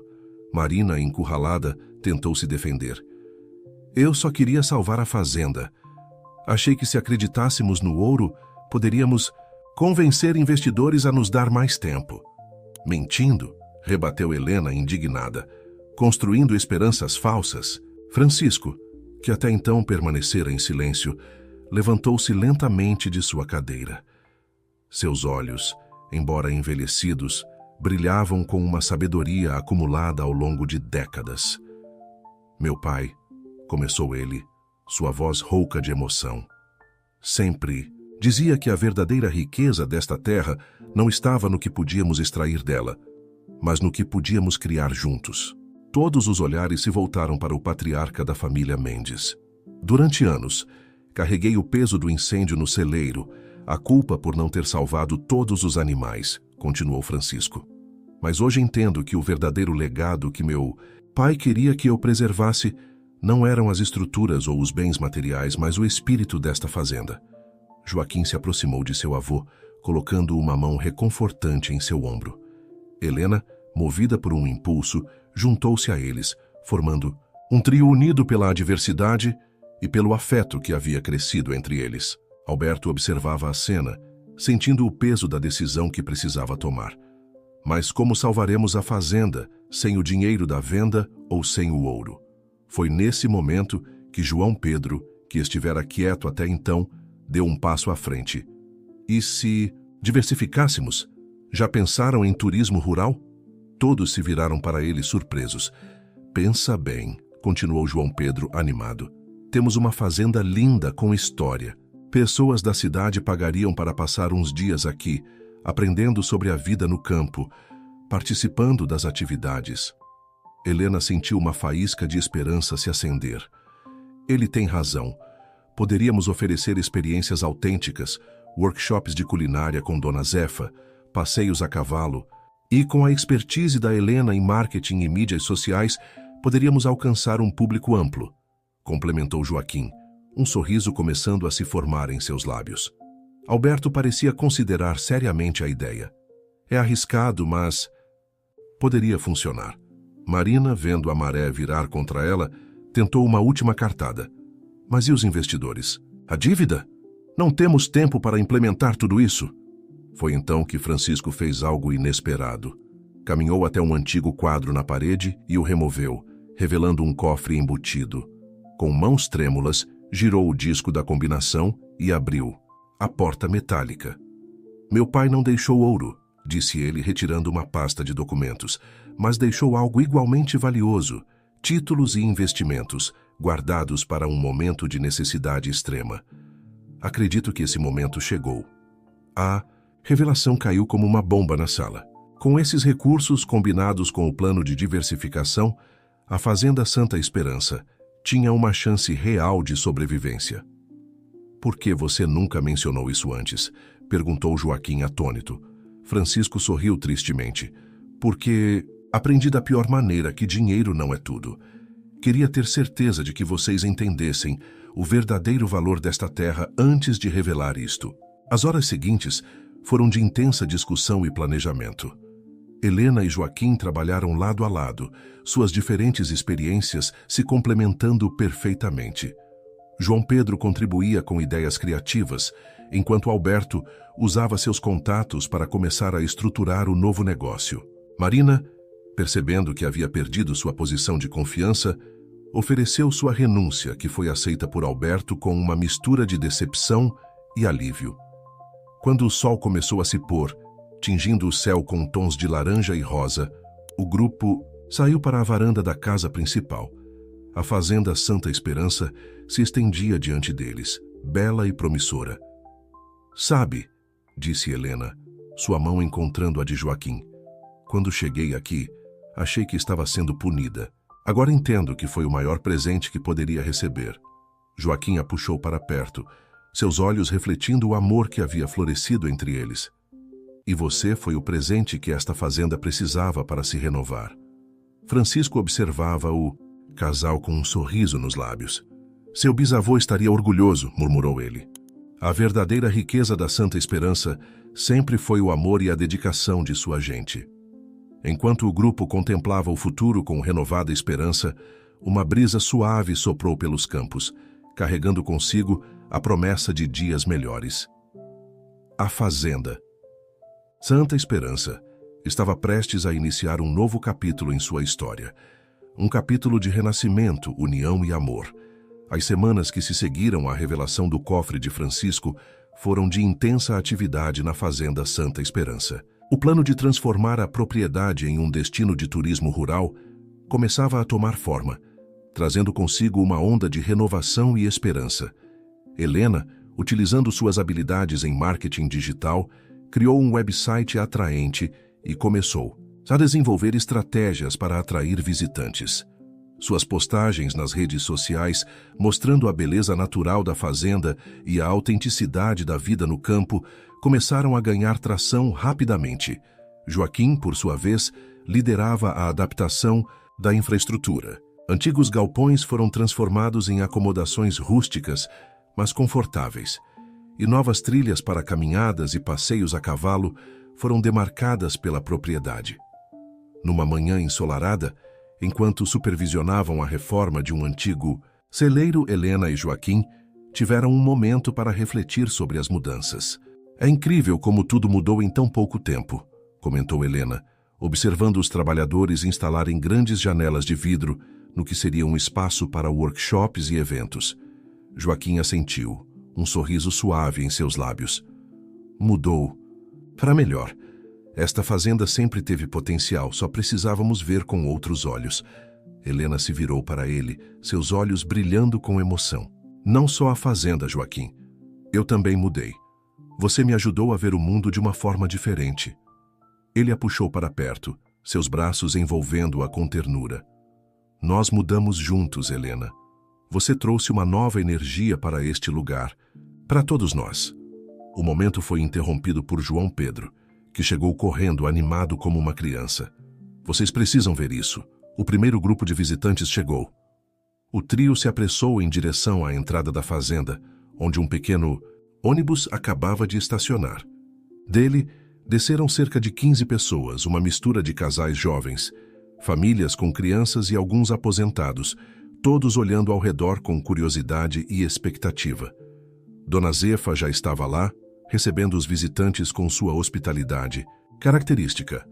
Marina, encurralada, tentou se defender. "Eu só queria salvar a fazenda. Achei que se acreditássemos no ouro, poderíamos convencer investidores a nos dar mais tempo." "Mentindo?" rebateu Helena, indignada. "Construindo esperanças falsas?" Francisco, que até então permanecera em silêncio, levantou-se lentamente de sua cadeira. Seus olhos, embora envelhecidos, brilhavam com uma sabedoria acumulada ao longo de décadas. "Meu pai", começou ele, sua voz rouca de emoção, "sempre dizia que a verdadeira riqueza desta terra não estava no que podíamos extrair dela, mas no que podíamos criar juntos." Todos os olhares se voltaram para o patriarca da família Mendes. "Durante anos, carreguei o peso do incêndio no celeiro, a culpa por não ter salvado todos os animais", continuou Francisco. "Mas hoje entendo que o verdadeiro legado que meu pai queria que eu preservasse não eram as estruturas ou os bens materiais, mas o espírito desta fazenda." Joaquim se aproximou de seu avô, colocando uma mão reconfortante em seu ombro. Helena, movida por um impulso, juntou-se a eles, formando um trio unido pela adversidade e pelo afeto que havia crescido entre eles. Alberto observava a cena, sentindo o peso da decisão que precisava tomar. Mas como salvaremos a fazenda sem o dinheiro da venda ou sem o ouro? Foi nesse momento que João Pedro, que estivera quieto até então, deu um passo à frente. E se diversificássemos? Já pensaram em turismo rural? Todos se viraram para ele surpresos. Pensa bem, continuou João Pedro animado. Temos uma fazenda linda com história. Pessoas da cidade pagariam para passar uns dias aqui, aprendendo sobre a vida no campo, participando das atividades. Helena sentiu uma faísca de esperança se acender. Ele tem razão. Poderíamos oferecer experiências autênticas, workshops de culinária com Dona Zefa, passeios a cavalo, e com a expertise da Helena em marketing e mídias sociais, poderíamos alcançar um público amplo, complementou Joaquim, um sorriso começando a se formar em seus lábios. Alberto parecia considerar seriamente a ideia. É arriscado, mas poderia funcionar. Marina, vendo a maré virar contra ela, tentou uma última cartada. Mas e os investidores? A dívida? Não temos tempo para implementar tudo isso. Foi então que Francisco fez algo inesperado. Caminhou até um antigo quadro na parede e o removeu, revelando um cofre embutido. Com mãos trêmulas, girou o disco da combinação e abriu a porta metálica. Meu pai não deixou ouro, disse ele, retirando uma pasta de documentos, mas deixou algo igualmente valioso, títulos e investimentos, guardados para um momento de necessidade extrema. Acredito que esse momento chegou. A revelação caiu como uma bomba na sala. Com esses recursos combinados com o plano de diversificação, a Fazenda Santa Esperança tinha uma chance real de sobrevivência. Por que você nunca mencionou isso antes? Perguntou Joaquim atônito. Francisco sorriu tristemente. Porque aprendi da pior maneira que dinheiro não é tudo. Queria ter certeza de que vocês entendessem o verdadeiro valor desta terra antes de revelar isto. As horas seguintes foram de intensa discussão e planejamento. Helena e Joaquim trabalharam lado a lado, suas diferentes experiências se complementando perfeitamente. João Pedro contribuía com ideias criativas, enquanto Alberto usava seus contatos para começar a estruturar o novo negócio. Marina, percebendo que havia perdido sua posição de confiança, ofereceu sua renúncia, que foi aceita por Alberto com uma mistura de decepção e alívio. Quando o sol começou a se pôr, tingindo o céu com tons de laranja e rosa, o grupo saiu para a varanda da casa principal. A Fazenda Santa Esperança se estendia diante deles, bela e promissora. Sabe, disse Helena, sua mão encontrando a de Joaquim. Quando cheguei aqui, achei que estava sendo punida. Agora entendo que foi o maior presente que poderia receber. Joaquim a puxou para perto, seus olhos refletindo o amor que havia florescido entre eles. E você foi o presente que esta fazenda precisava para se renovar. Francisco observava o casal com um sorriso nos lábios. Seu bisavô estaria orgulhoso, murmurou ele. A verdadeira riqueza da Santa Esperança sempre foi o amor e a dedicação de sua gente. Enquanto o grupo contemplava o futuro com renovada esperança, uma brisa suave soprou pelos campos, carregando consigo a promessa de dias melhores. A Fazenda Santa Esperança estava prestes a iniciar um novo capítulo em sua história. Um capítulo de renascimento, união e amor. As semanas que se seguiram à revelação do cofre de Francisco foram de intensa atividade na Fazenda Santa Esperança. O plano de transformar a propriedade em um destino de turismo rural começava a tomar forma, trazendo consigo uma onda de renovação e esperança. Helena, utilizando suas habilidades em marketing digital, criou um website atraente e começou a desenvolver estratégias para atrair visitantes. Suas postagens nas redes sociais, mostrando a beleza natural da fazenda e a autenticidade da vida no campo, começaram a ganhar tração rapidamente. Joaquim, por sua vez, liderava a adaptação da infraestrutura. Antigos galpões foram transformados em acomodações rústicas, mas confortáveis, e novas trilhas para caminhadas e passeios a cavalo foram demarcadas pela propriedade. Numa manhã ensolarada, enquanto supervisionavam a reforma de um antigo celeiro, Helena e Joaquim tiveram um momento para refletir sobre as mudanças. É incrível como tudo mudou em tão pouco tempo, comentou Helena, observando os trabalhadores instalarem grandes janelas de vidro no que seria um espaço para workshops e eventos. Joaquim assentiu, um sorriso suave em seus lábios. Mudou. Para melhor. Esta fazenda sempre teve potencial, só precisávamos ver com outros olhos. Helena se virou para ele, seus olhos brilhando com emoção. Não só a fazenda, Joaquim. Eu também mudei. Você me ajudou a ver o mundo de uma forma diferente. Ele a puxou para perto, seus braços envolvendo-a com ternura. Nós mudamos juntos, Helena. Você trouxe uma nova energia para este lugar, para todos nós. O momento foi interrompido por João Pedro, que chegou correndo animado como uma criança. Vocês precisam ver isso. O primeiro grupo de visitantes chegou. O trio se apressou em direção à entrada da fazenda, onde um pequeno ônibus acabava de estacionar. Dele, desceram cerca de 15 pessoas, uma mistura de casais jovens, famílias com crianças e alguns aposentados, todos olhando ao redor com curiosidade e expectativa. Dona Zefa já estava lá, recebendo os visitantes com sua hospitalidade característica,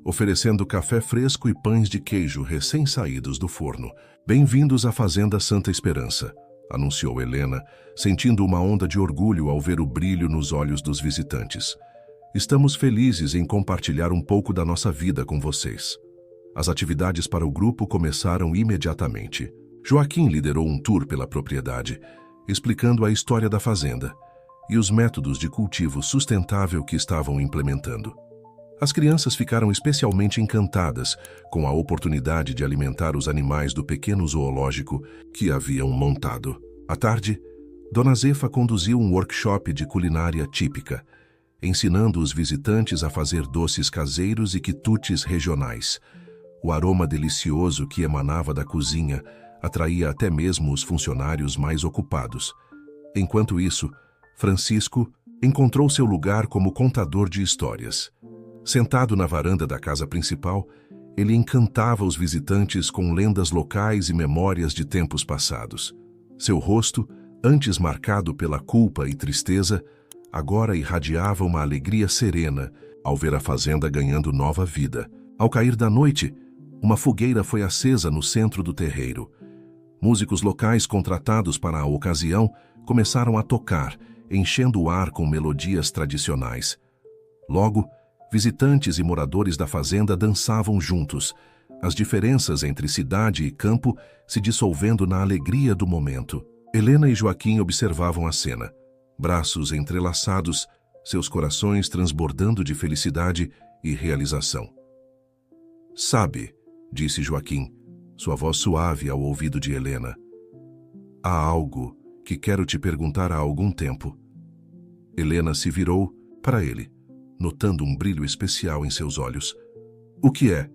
oferecendo café fresco e pães de queijo recém-saídos do forno. Bem-vindos à Fazenda Santa Esperança, anunciou Helena, sentindo uma onda de orgulho ao ver o brilho nos olhos dos visitantes. Estamos felizes em compartilhar um pouco da nossa vida com vocês. As atividades para o grupo começaram imediatamente. Joaquim liderou um tour pela propriedade, explicando a história da fazenda e os métodos de cultivo sustentável que estavam implementando. As crianças ficaram especialmente encantadas com a oportunidade de alimentar os animais do pequeno zoológico que haviam montado. À tarde, Dona Zefa conduziu um workshop de culinária típica, ensinando os visitantes a fazer doces caseiros e quitutes regionais. O aroma delicioso que emanava da cozinha atraía até mesmo os funcionários mais ocupados. Enquanto isso, Francisco encontrou seu lugar como contador de histórias. Sentado na varanda da casa principal, ele encantava os visitantes com lendas locais e memórias de tempos passados. Seu rosto, antes marcado pela culpa e tristeza, agora irradiava uma alegria serena ao ver a fazenda ganhando nova vida. Ao cair da noite, uma fogueira foi acesa no centro do terreiro. Músicos locais contratados para a ocasião começaram a tocar, enchendo o ar com melodias tradicionais. Logo, visitantes e moradores da fazenda dançavam juntos, as diferenças entre cidade e campo se dissolvendo na alegria do momento. Helena e Joaquim observavam a cena, braços entrelaçados, seus corações transbordando de felicidade e realização. Sabe, disse Joaquim, sua voz suave ao ouvido de Helena. Há algo que quero te perguntar há algum tempo. Helena se virou para ele, notando um brilho especial em seus olhos. O que é?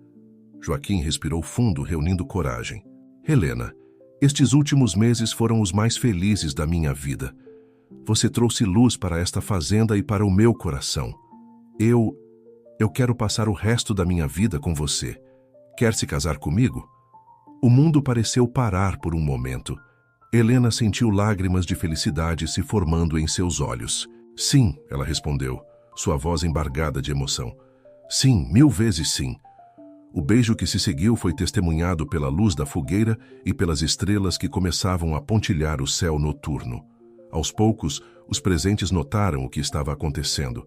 Joaquim respirou fundo, reunindo coragem. Helena, estes últimos meses foram os mais felizes da minha vida. Você trouxe luz para esta fazenda e para o meu coração. Eu quero passar o resto da minha vida com você. Quer se casar comigo? O mundo pareceu parar por um momento. Helena sentiu lágrimas de felicidade se formando em seus olhos. Sim, ela respondeu, sua voz embargada de emoção. Sim, 1000 vezes sim. O beijo que se seguiu foi testemunhado pela luz da fogueira e pelas estrelas que começavam a pontilhar o céu noturno. Aos poucos, os presentes notaram o que estava acontecendo,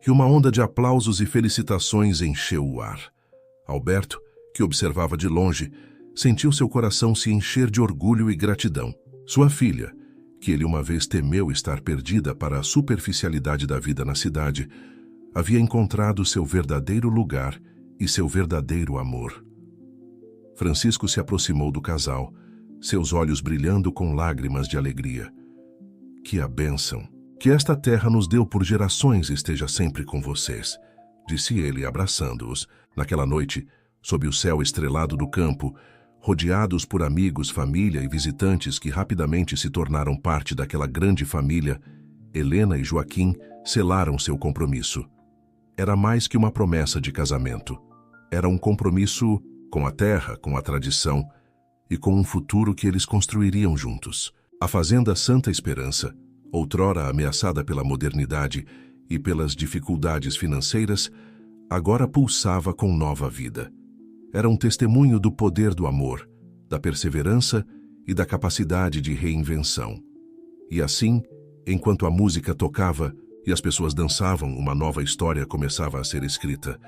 e uma onda de aplausos e felicitações encheu o ar. Alberto, que observava de longe, sentiu seu coração se encher de orgulho e gratidão. Sua filha, que ele uma vez temeu estar perdida para a superficialidade da vida na cidade, havia encontrado seu verdadeiro lugar e seu verdadeiro amor. Francisco se aproximou do casal, seus olhos brilhando com lágrimas de alegria. Que a bênção, que esta terra nos deu por gerações esteja sempre com vocês, disse ele abraçando-os. Naquela noite, sob o céu estrelado do campo, rodeados por amigos, família e visitantes que rapidamente se tornaram parte daquela grande família, Helena e Joaquim selaram seu compromisso. Era mais que uma promessa de casamento. Era um compromisso com a terra, com a tradição e com um futuro que eles construiriam juntos. A Fazenda Santa Esperança, outrora ameaçada pela modernidade e pelas dificuldades financeiras, agora pulsava com nova vida. Era um testemunho do poder do amor, da perseverança e da capacidade de reinvenção. E assim, enquanto a música tocava e as pessoas dançavam, uma nova história começava a ser escrita.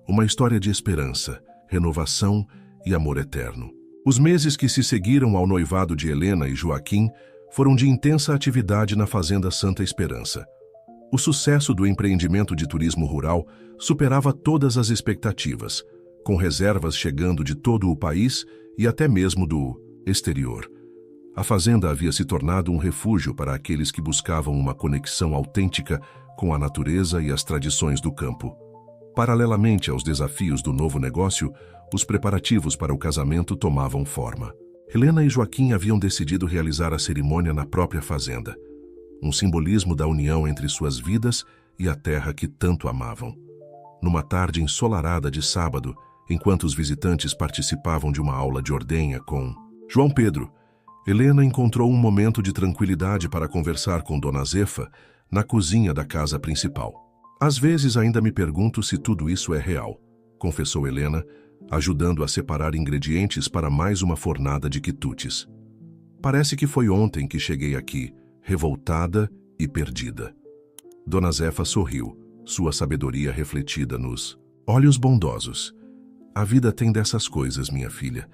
Uma história de esperança, renovação e amor eterno. Os meses que se seguiram ao noivado de Helena e Joaquim foram de intensa atividade na Fazenda Santa Esperança. O sucesso do empreendimento de turismo rural superava todas as expectativas, com reservas chegando de todo o país e até mesmo do exterior. A fazenda havia se tornado um refúgio para aqueles que buscavam uma conexão autêntica com a natureza e as tradições do campo. Paralelamente aos desafios do novo negócio, os preparativos para o casamento tomavam forma. Helena e Joaquim haviam decidido realizar a cerimônia na própria fazenda, um simbolismo da união entre suas vidas e a terra que tanto amavam. Numa tarde ensolarada de sábado, enquanto os visitantes participavam de uma aula de ordenha com João Pedro, Helena encontrou um momento de tranquilidade para conversar com Dona Zefa na cozinha da casa principal. Às vezes ainda me pergunto se tudo isso é real, confessou Helena, ajudando a separar ingredientes para mais uma fornada de quitutes. Parece que foi ontem que cheguei aqui, revoltada e perdida. Dona Zefa sorriu, sua sabedoria refletida nos olhos bondosos. A vida tem dessas coisas, minha filha.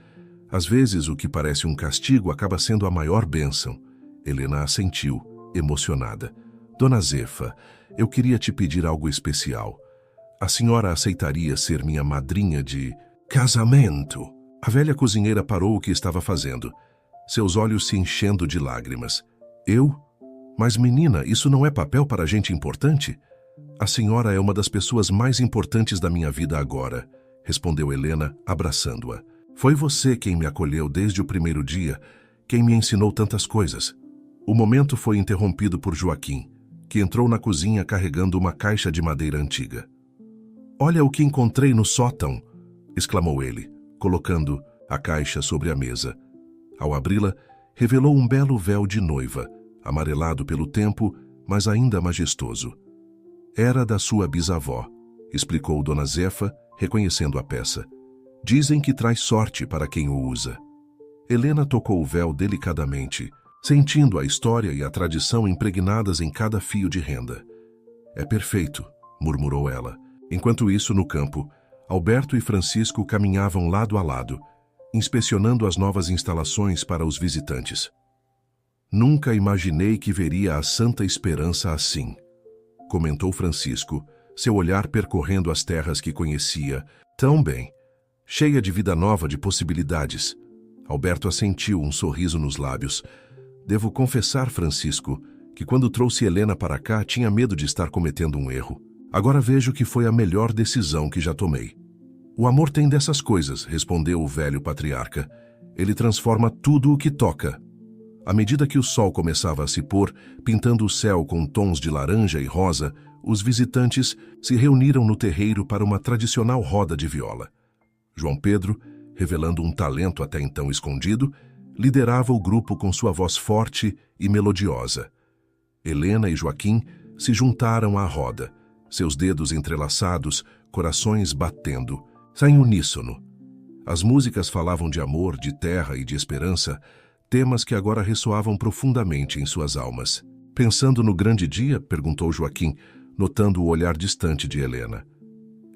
Às vezes o que parece um castigo acaba sendo a maior bênção. Helena assentiu, emocionada. Dona Zefa, eu queria te pedir algo especial. A senhora aceitaria ser minha madrinha de casamento? A velha cozinheira parou o que estava fazendo, seus olhos se enchendo de lágrimas. Eu? Mas menina, isso não é papel para gente importante? A senhora é uma das pessoas mais importantes da minha vida agora, respondeu Helena, abraçando-a. Foi você quem me acolheu desde o primeiro dia, quem me ensinou tantas coisas. O momento foi interrompido por Joaquim, que entrou na cozinha carregando uma caixa de madeira antiga. Olha o que encontrei no sótão, exclamou ele, colocando a caixa sobre a mesa. Ao abri-la, revelou um belo véu de noiva, amarelado pelo tempo, mas ainda majestoso. Era da sua bisavó, explicou Dona Zefa, reconhecendo a peça. Dizem que traz sorte para quem o usa. Helena tocou o véu delicadamente, sentindo a história e a tradição impregnadas em cada fio de renda. É perfeito, murmurou ela. Enquanto isso, no campo, Alberto e Francisco caminhavam lado a lado, inspecionando as novas instalações para os visitantes. Nunca imaginei que veria a Santa Esperança assim, comentou Francisco, seu olhar percorrendo as terras que conhecia tão bem, cheia de vida nova, de possibilidades. Alberto assentiu, um sorriso nos lábios. Devo confessar, Francisco, que quando trouxe Helena para cá tinha medo de estar cometendo um erro. Agora vejo que foi a melhor decisão que já tomei. O amor tem dessas coisas, respondeu o velho patriarca. Ele transforma tudo o que toca. À medida que o sol começava a se pôr, pintando o céu com tons de laranja e rosa, os visitantes se reuniram no terreiro para uma tradicional roda de viola. João Pedro, revelando um talento até então escondido, liderava o grupo com sua voz forte e melodiosa. Helena e Joaquim se juntaram à roda, seus dedos entrelaçados, corações batendo, em uníssono. As músicas falavam de amor, de terra e de esperança, temas que agora ressoavam profundamente em suas almas. Pensando no grande dia? Perguntou Joaquim, notando o olhar distante de Helena.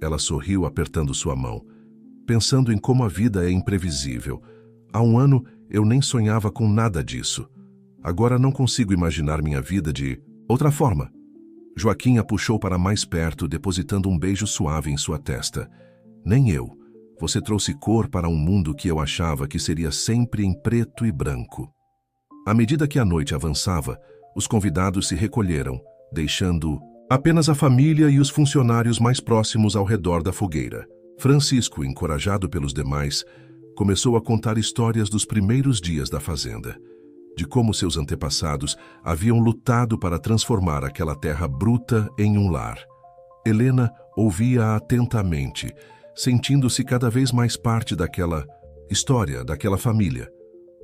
Ela sorriu, apertando sua mão. Pensando em como a vida é imprevisível. Há um ano eu nem sonhava com nada disso. Agora não consigo imaginar minha vida de outra forma. Joaquim a puxou para mais perto, depositando um beijo suave em sua testa. Nem eu. Você trouxe cor para um mundo que eu achava que seria sempre em preto e branco. À medida que a noite avançava, os convidados se recolheram, deixando apenas a família e os funcionários mais próximos ao redor da fogueira. Francisco, encorajado pelos demais, começou a contar histórias dos primeiros dias da fazenda, de como seus antepassados haviam lutado para transformar aquela terra bruta em um lar. Helena ouvia atentamente, sentindo-se cada vez mais parte daquela história, daquela família.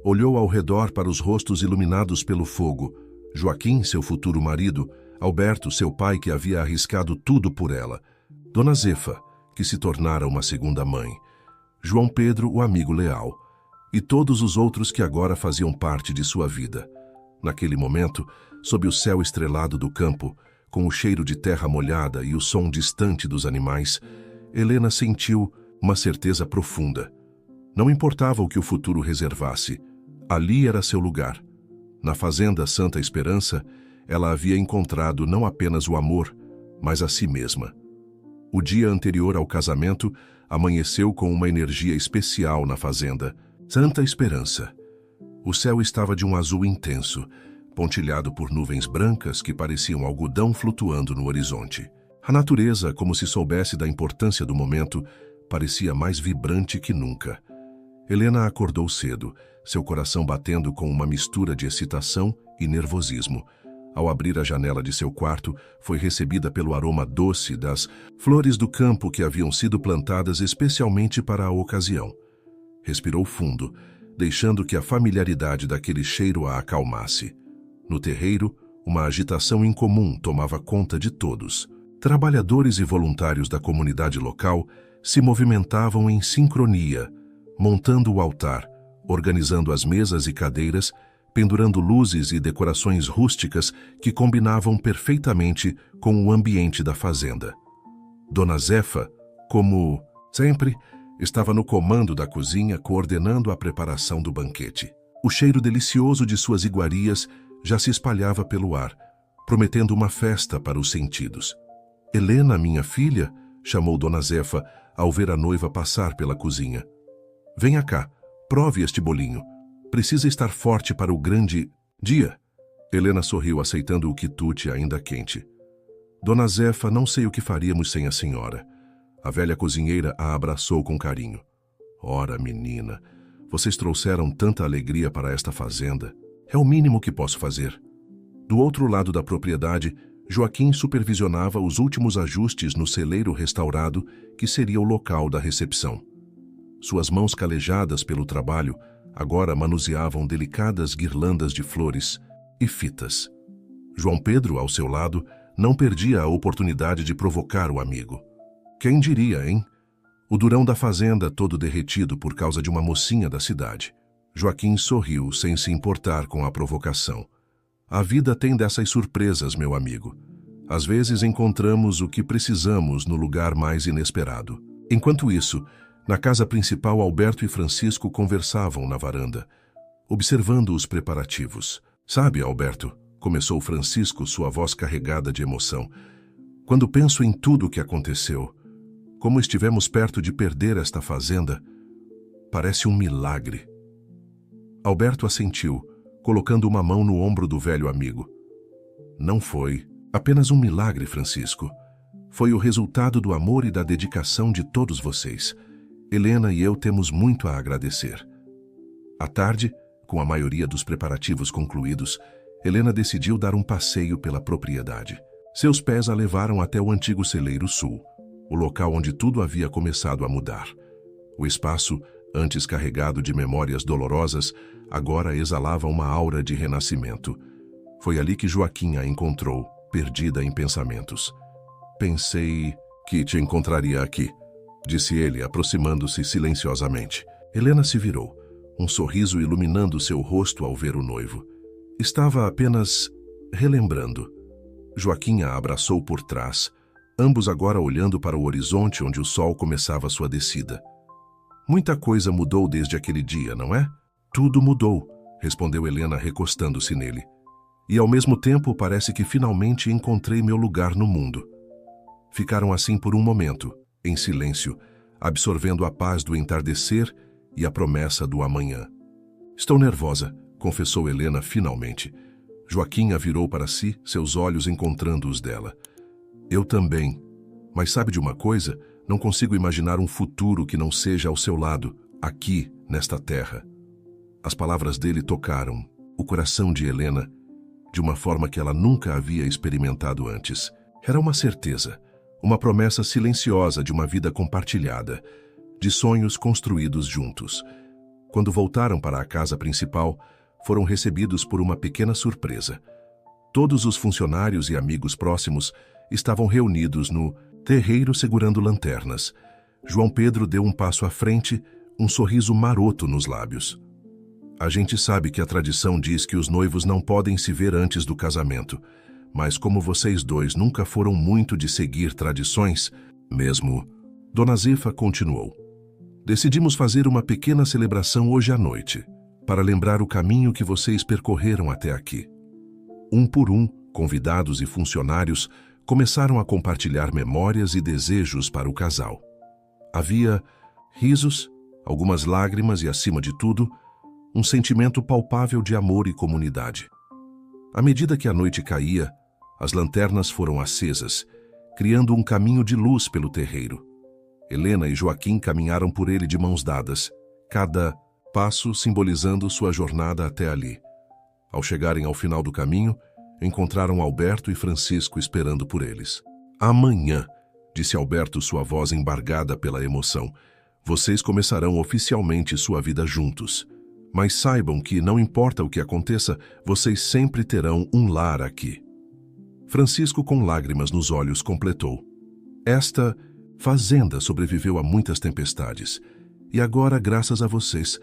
Olhou ao redor para os rostos iluminados pelo fogo. Joaquim, seu futuro marido, Alberto, seu pai que havia arriscado tudo por ela, Dona Zefa, que se tornara uma segunda mãe, João Pedro, o amigo leal, e todos os outros que agora faziam parte de sua vida. Naquele momento, sob o céu estrelado do campo, com o cheiro de terra molhada e o som distante dos animais, Helena sentiu uma certeza profunda. Não importava o que o futuro reservasse, ali era seu lugar. Na fazenda Santa Esperança, ela havia encontrado não apenas o amor, mas a si mesma. O dia anterior ao casamento amanheceu com uma energia especial na fazenda Santa Esperança. O céu estava de um azul intenso, pontilhado por nuvens brancas que pareciam algodão flutuando no horizonte. A natureza, como se soubesse da importância do momento, parecia mais vibrante que nunca. Helena acordou cedo, seu coração batendo com uma mistura de excitação e nervosismo. Ao abrir a janela de seu quarto, foi recebida pelo aroma doce das flores do campo que haviam sido plantadas especialmente para a ocasião. Respirou fundo, deixando que a familiaridade daquele cheiro a acalmasse. No terreiro, uma agitação incomum tomava conta de todos. Trabalhadores e voluntários da comunidade local se movimentavam em sincronia, montando o altar, organizando as mesas e cadeiras, pendurando luzes e decorações rústicas que combinavam perfeitamente com o ambiente da fazenda. Dona Zefa, como sempre, estava no comando da cozinha, coordenando a preparação do banquete. O cheiro delicioso de suas iguarias já se espalhava pelo ar, prometendo uma festa para os sentidos. Helena, minha filha, chamou Dona Zefa ao ver a noiva passar pela cozinha. Venha cá, prove este bolinho. Precisa estar forte para o grande dia. Helena sorriu, aceitando o quitute ainda quente. Dona Zefa, não sei o que faríamos sem a senhora. A velha cozinheira a abraçou com carinho. Ora, menina, vocês trouxeram tanta alegria para esta fazenda. É o mínimo que posso fazer. Do outro lado da propriedade, Joaquim supervisionava os últimos ajustes no celeiro restaurado, que seria o local da recepção. Suas mãos calejadas pelo trabalho agora manuseavam delicadas guirlandas de flores e fitas. João Pedro, ao seu lado, não perdia a oportunidade de provocar o amigo. Quem diria, hein? O durão da fazenda todo derretido por causa de uma mocinha da cidade. Joaquim sorriu sem se importar com a provocação. A vida tem dessas surpresas, meu amigo. Às vezes encontramos o que precisamos no lugar mais inesperado. Enquanto isso, na casa principal, Alberto e Francisco conversavam na varanda, observando os preparativos. Sabe, Alberto, começou Francisco, sua voz carregada de emoção, quando penso em tudo o que aconteceu, como estivemos perto de perder esta fazenda, parece um milagre. Alberto assentiu, colocando uma mão no ombro do velho amigo. Não foi apenas um milagre, Francisco. Foi o resultado do amor e da dedicação de todos vocês. Helena e eu temos muito a agradecer. À tarde, com a maioria dos preparativos concluídos, Helena decidiu dar um passeio pela propriedade. Seus pés a levaram até o antigo celeiro sul, o local onde tudo havia começado a mudar. O espaço, antes carregado de memórias dolorosas, agora exalava uma aura de renascimento. Foi ali que Joaquim a encontrou, perdida em pensamentos. Pensei que te encontraria aqui, disse ele, aproximando-se silenciosamente. Helena se virou, um sorriso iluminando seu rosto ao ver o noivo. Estava apenas relembrando. Joaquim a abraçou por trás, ambos agora olhando para o horizonte onde o sol começava sua descida. Muita coisa mudou desde aquele dia, não é? Tudo mudou, respondeu Helena, recostando-se nele. E ao mesmo tempo parece que finalmente encontrei meu lugar no mundo. Ficaram assim por um momento, em silêncio, absorvendo a paz do entardecer e a promessa do amanhã. Estou nervosa, confessou Helena finalmente. Joaquim a virou para si, seus olhos encontrando os dela. Eu também. Mas sabe de uma coisa? Não consigo imaginar um futuro que não seja ao seu lado, aqui, nesta terra. As palavras dele tocaram o coração de Helena de uma forma que ela nunca havia experimentado antes. Era uma certeza, uma promessa silenciosa de uma vida compartilhada, de sonhos construídos juntos. Quando voltaram para a casa principal, foram recebidos por uma pequena surpresa. Todos os funcionários e amigos próximos estavam reunidos no Terreiro segurando lanternas. João Pedro deu um passo à frente, um sorriso maroto nos lábios. A gente sabe que a tradição diz que os noivos não podem se ver antes do casamento, mas como vocês dois nunca foram muito de seguir tradições, mesmo... Dona Zefa continuou. Decidimos fazer uma pequena celebração hoje à noite, para lembrar o caminho que vocês percorreram até aqui. Um por um, convidados e funcionários começaram a compartilhar memórias e desejos para o casal. Havia risos, algumas lágrimas e, acima de tudo, um sentimento palpável de amor e comunidade. À medida que a noite caía, as lanternas foram acesas, criando um caminho de luz pelo terreiro. Helena e Joaquim caminharam por ele de mãos dadas, cada passo simbolizando sua jornada até ali. Ao chegarem ao final do caminho, encontraram Alberto e Francisco esperando por eles. Amanhã, disse Alberto, sua voz embargada pela emoção, vocês começarão oficialmente sua vida juntos. Mas saibam que, não importa o que aconteça, vocês sempre terão um lar aqui. Francisco, com lágrimas nos olhos, completou. Esta fazenda sobreviveu a muitas tempestades. E agora, graças a vocês,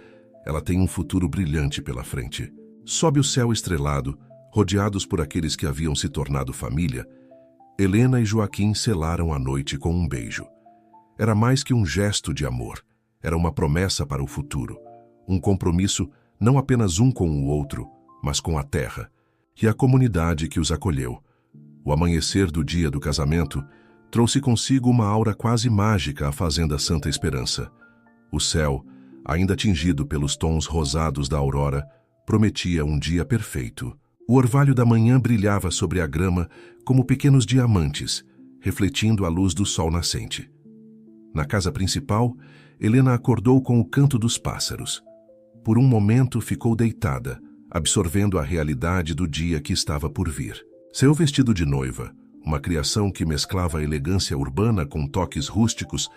ela tem um futuro brilhante pela frente. Sob o céu estrelado, rodeados por aqueles que haviam se tornado família, Helena e Joaquim selaram a noite com um beijo. Era mais que um gesto de amor. Era uma promessa para o futuro. Um compromisso não apenas um com o outro, mas com a terra e a comunidade que os acolheu. O amanhecer do dia do casamento trouxe consigo uma aura quase mágica à Fazenda Santa Esperança. O céu, ainda tingido pelos tons rosados da aurora, prometia um dia perfeito. O orvalho da manhã brilhava sobre a grama como pequenos diamantes, refletindo a luz do sol nascente. Na casa principal, Helena acordou com o canto dos pássaros. Por um momento ficou deitada, absorvendo a realidade do dia que estava por vir. Seu vestido de noiva, uma criação que mesclava a elegância urbana com toques rústicos,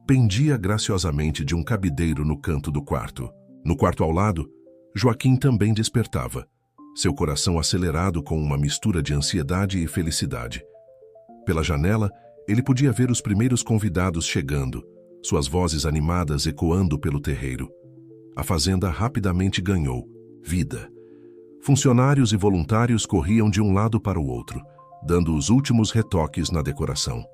pendia graciosamente de um cabideiro no canto do quarto. No quarto ao lado, Joaquim também despertava, seu coração acelerado com uma mistura de ansiedade e felicidade. Pela janela, ele podia ver os primeiros convidados chegando, suas vozes animadas ecoando pelo terreiro. A fazenda rapidamente ganhou vida. Funcionários e voluntários corriam de um lado para o outro, dando os últimos retoques na decoração.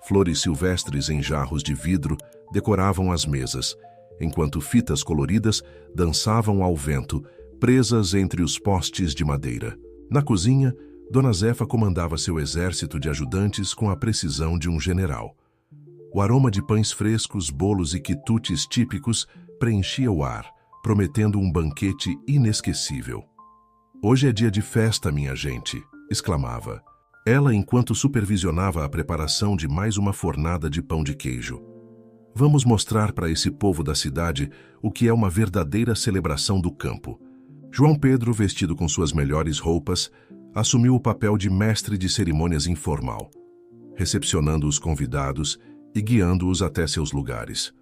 Flores silvestres em jarros de vidro decoravam as mesas, enquanto fitas coloridas dançavam ao vento, presas entre os postes de madeira. Na cozinha, Dona Zefa comandava seu exército de ajudantes com a precisão de um general. O aroma de pães frescos, bolos e quitutes típicos preenchia o ar, prometendo um banquete inesquecível. Hoje é dia de festa, minha gente, exclamava ela enquanto supervisionava a preparação de mais uma fornada de pão de queijo. Vamos mostrar para esse povo da cidade o que é uma verdadeira celebração do campo. João Pedro, vestido com suas melhores roupas, assumiu o papel de mestre de cerimônias informal, recepcionando os convidados e guiando-os até seus lugares.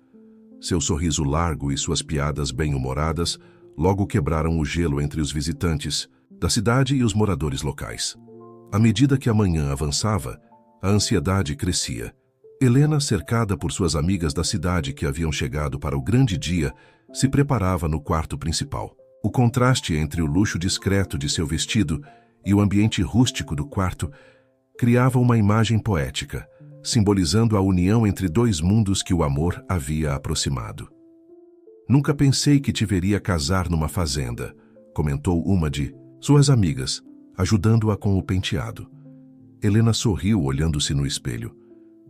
Seu sorriso largo e suas piadas bem-humoradas logo quebraram o gelo entre os visitantes da cidade e os moradores locais. À medida que a manhã avançava, a ansiedade crescia. Helena, cercada por suas amigas da cidade que haviam chegado para o grande dia, se preparava no quarto principal. O contraste entre o luxo discreto de seu vestido e o ambiente rústico do quarto criava uma imagem poética, simbolizando a união entre dois mundos que o amor havia aproximado. Nunca pensei que te veria casar numa fazenda, comentou uma de suas amigas, ajudando-a com o penteado. Helena sorriu olhando-se no espelho.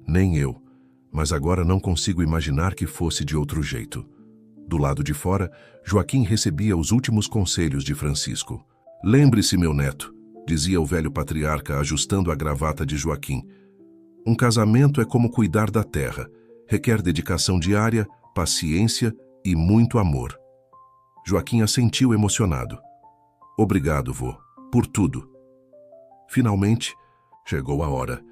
Nem eu, mas agora não consigo imaginar que fosse de outro jeito. Do lado de fora, Joaquim recebia os últimos conselhos de Francisco. Lembre-se, meu neto, dizia o velho patriarca ajustando a gravata de Joaquim. Um casamento é como cuidar da terra. Requer dedicação diária, paciência e muito amor. Joaquim assentiu emocionado. Obrigado, vô, por tudo. Finalmente, chegou a hora.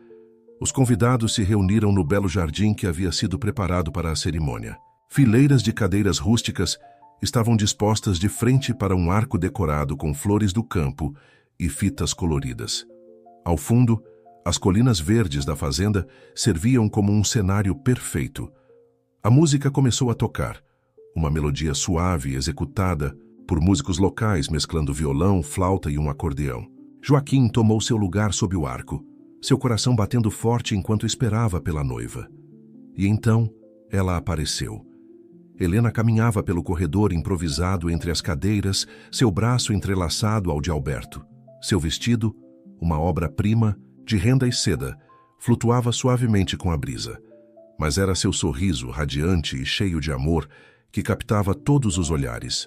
Os convidados se reuniram no belo jardim que havia sido preparado para a cerimônia. Fileiras de cadeiras rústicas estavam dispostas de frente para um arco decorado com flores do campo e fitas coloridas. Ao fundo, As colinas verdes da fazenda serviam como um cenário perfeito. A música começou a tocar, uma melodia suave executada por músicos locais mesclando violão, flauta e um acordeão. Joaquim tomou seu lugar sob o arco, seu coração batendo forte enquanto esperava pela noiva. E então ela apareceu. Helena caminhava pelo corredor improvisado entre as cadeiras, seu braço entrelaçado ao de Alberto. Seu vestido, uma obra-prima de renda e seda, flutuava suavemente com a brisa. Mas era seu sorriso radiante e cheio de amor que captava todos os olhares.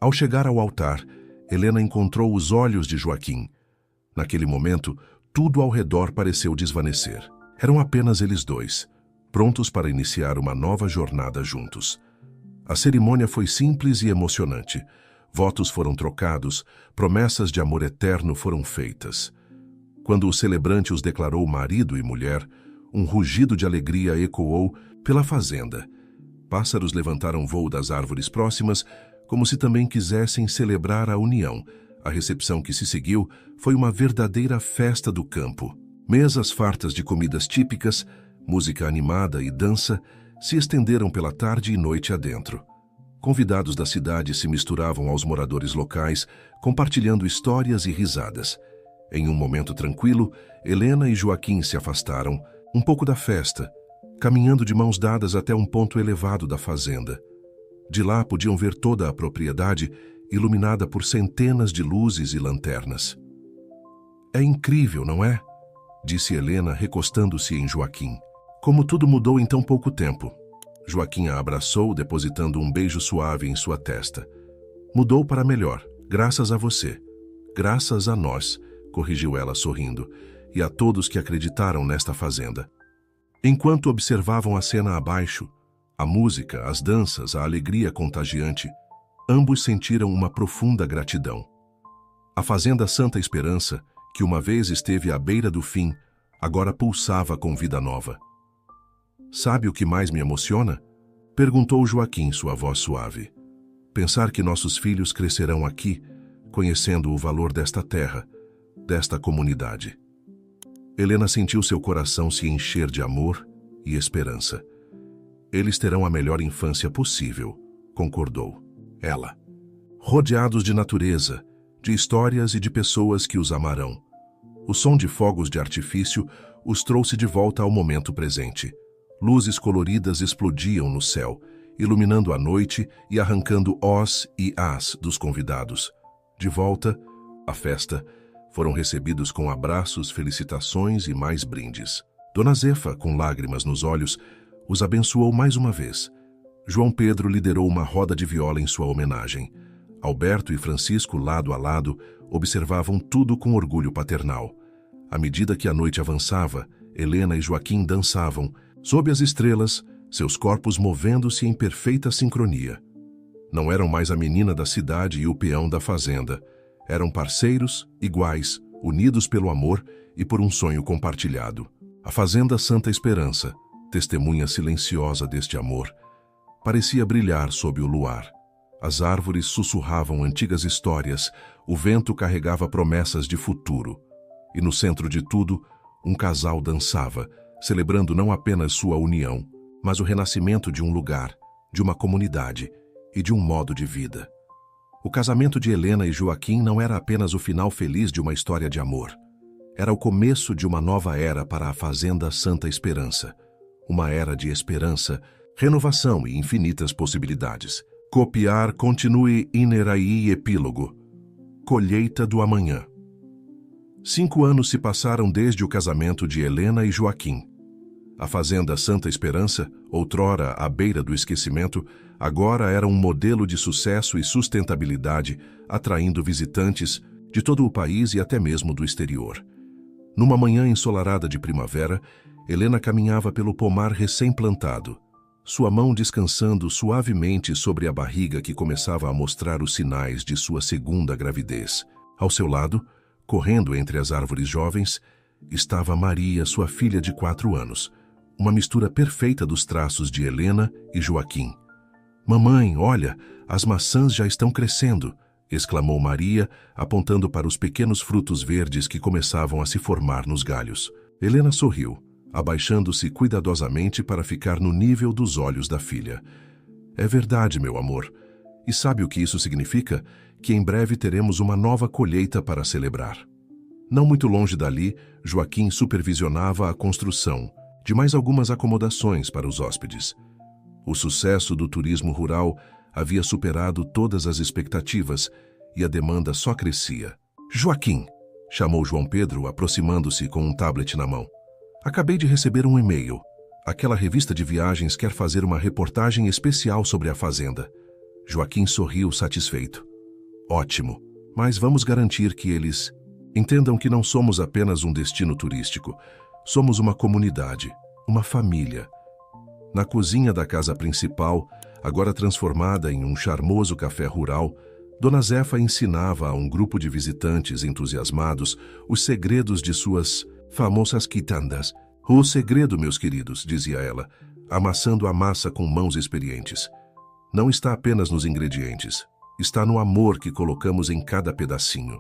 Ao chegar ao altar, Helena encontrou os olhos de Joaquim. Naquele momento, tudo ao redor pareceu desvanecer. Eram apenas eles dois, prontos para iniciar uma nova jornada juntos. A cerimônia foi simples e emocionante. Votos foram trocados, promessas de amor eterno foram feitas. Quando o celebrante os declarou marido e mulher, um rugido de alegria ecoou pela fazenda. Pássaros levantaram voo das árvores próximas, como se também quisessem celebrar a união. A recepção que se seguiu foi uma verdadeira festa do campo. Mesas fartas de comidas típicas, música animada e dança se estenderam pela tarde e noite adentro. Convidados da cidade se misturavam aos moradores locais, compartilhando histórias e risadas. Em um momento tranquilo, Helena e Joaquim se afastaram, um pouco da festa, caminhando de mãos dadas até um ponto elevado da fazenda. De lá podiam ver toda a propriedade, iluminada por centenas de luzes e lanternas. "É incrível, não é?" disse Helena, recostando-se em Joaquim. "Como tudo mudou em tão pouco tempo." Joaquim a abraçou, depositando um beijo suave em sua testa. "Mudou para melhor, graças a você. Graças a nós", corrigiu ela sorrindo, "e a todos que acreditaram nesta fazenda." Enquanto observavam a cena abaixo, a música, as danças, a alegria contagiante, ambos sentiram uma profunda gratidão. A fazenda Santa Esperança, que uma vez esteve à beira do fim, agora pulsava com vida nova. "Sabe o que mais me emociona?" perguntou Joaquim, sua voz suave. "Pensar que nossos filhos crescerão aqui, conhecendo o valor desta terra, desta comunidade." Helena sentiu seu coração se encher de amor e esperança. "Eles terão a melhor infância possível", concordou ela. "Rodeados de natureza, de histórias e de pessoas que os amarão." O som de fogos de artifício os trouxe de volta ao momento presente. Luzes coloridas explodiam no céu, iluminando a noite e arrancando os e as dos convidados. De volta à festa, foram recebidos com abraços, felicitações e mais brindes. Dona Zefa, com lágrimas nos olhos, os abençoou mais uma vez. João Pedro liderou uma roda de viola em sua homenagem. Alberto e Francisco, lado a lado, observavam tudo com orgulho paternal. À medida que a noite avançava, Helena e Joaquim dançavam, sob as estrelas, seus corpos movendo-se em perfeita sincronia. Não eram mais a menina da cidade e o peão da fazenda. Eram parceiros, iguais, unidos pelo amor e por um sonho compartilhado. A fazenda Santa Esperança, testemunha silenciosa deste amor, parecia brilhar sob o luar. As árvores sussurravam antigas histórias, o vento carregava promessas de futuro. E no centro de tudo, um casal dançava, celebrando não apenas sua união, mas o renascimento de um lugar, de uma comunidade e de um modo de vida. O casamento de Helena e Joaquim não era apenas o final feliz de uma história de amor. Era o começo de uma nova era para a fazenda Santa Esperança. Uma era de esperança, renovação e infinitas possibilidades. Copiar continue Ineraí epílogo. Colheita do amanhã. 5 anos se passaram desde o casamento de Helena e Joaquim. A fazenda Santa Esperança, outrora à beira do esquecimento, agora era um modelo de sucesso e sustentabilidade, atraindo visitantes de todo o país e até mesmo do exterior. Numa manhã ensolarada de primavera, Helena caminhava pelo pomar recém-plantado, sua mão descansando suavemente sobre a barriga que começava a mostrar os sinais de sua segunda gravidez. Ao seu lado, correndo entre as árvores jovens, estava Maria, sua filha de 4 anos, uma mistura perfeita dos traços de Helena e Joaquim. "Mamãe, olha, as maçãs já estão crescendo", exclamou Maria, apontando para os pequenos frutos verdes que começavam a se formar nos galhos. Helena sorriu, abaixando-se cuidadosamente para ficar no nível dos olhos da filha. É verdade, meu amor. E sabe o que isso significa? Que em breve teremos uma nova colheita para celebrar. Não muito longe dali, Joaquim supervisionava a construção de mais algumas acomodações para os hóspedes. O sucesso do turismo rural havia superado todas as expectativas e a demanda só crescia. Joaquim, chamou João Pedro, aproximando-se com um tablet na mão. Acabei de receber um e-mail. Aquela revista de viagens quer fazer uma reportagem especial sobre a fazenda. Joaquim sorriu satisfeito. Ótimo, mas vamos garantir que eles entendam que não somos apenas um destino turístico. Somos uma comunidade, uma família. Na cozinha da casa principal, agora transformada em um charmoso café rural, Dona Zefa ensinava a um grupo de visitantes entusiasmados os segredos de suas famosas quitandas. O segredo, meus queridos, dizia ela, amassando a massa com mãos experientes. Não está apenas nos ingredientes, está no amor que colocamos em cada pedacinho.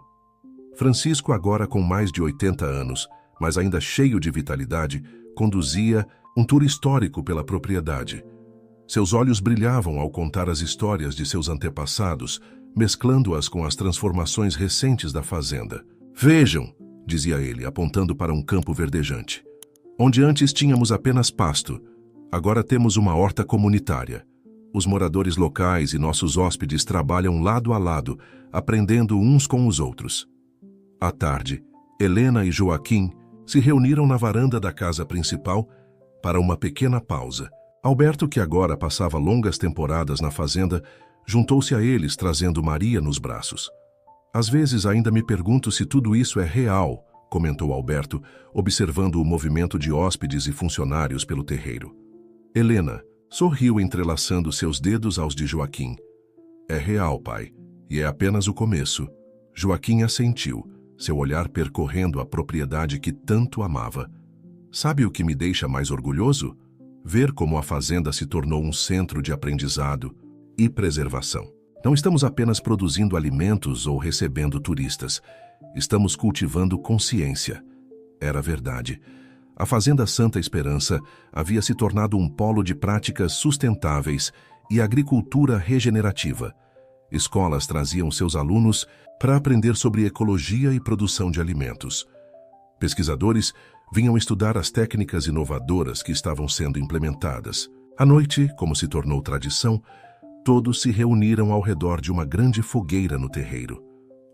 Francisco, agora com mais de 80 anos, mas ainda cheio de vitalidade, conduzia um tour histórico pela propriedade. Seus olhos brilhavam ao contar as histórias de seus antepassados, mesclando-as com as transformações recentes da fazenda. Vejam, dizia ele, apontando para um campo verdejante. Onde antes tínhamos apenas pasto, agora temos uma horta comunitária. Os moradores locais e nossos hóspedes trabalham lado a lado, aprendendo uns com os outros. À tarde, Helena e Joaquim se reuniram na varanda da casa principal para uma pequena pausa. Alberto, que agora passava longas temporadas na fazenda, juntou-se a eles trazendo Maria nos braços. Às vezes ainda me pergunto se tudo isso é real, comentou Alberto, observando o movimento de hóspedes e funcionários pelo terreiro. Helena sorriu entrelaçando seus dedos aos de Joaquim. É real, pai, e é apenas o começo. Joaquim assentiu, seu olhar percorrendo a propriedade que tanto amava. Sabe o que me deixa mais orgulhoso? Ver como a fazenda se tornou um centro de aprendizado e preservação. Não estamos apenas produzindo alimentos ou recebendo turistas. Estamos cultivando consciência. Era verdade. A Fazenda Santa Esperança havia se tornado um polo de práticas sustentáveis e agricultura regenerativa. Escolas traziam seus alunos para aprender sobre ecologia e produção de alimentos. Pesquisadores vinham estudar as técnicas inovadoras que estavam sendo implementadas. À noite, como se tornou tradição, todos se reuniram ao redor de uma grande fogueira no terreiro.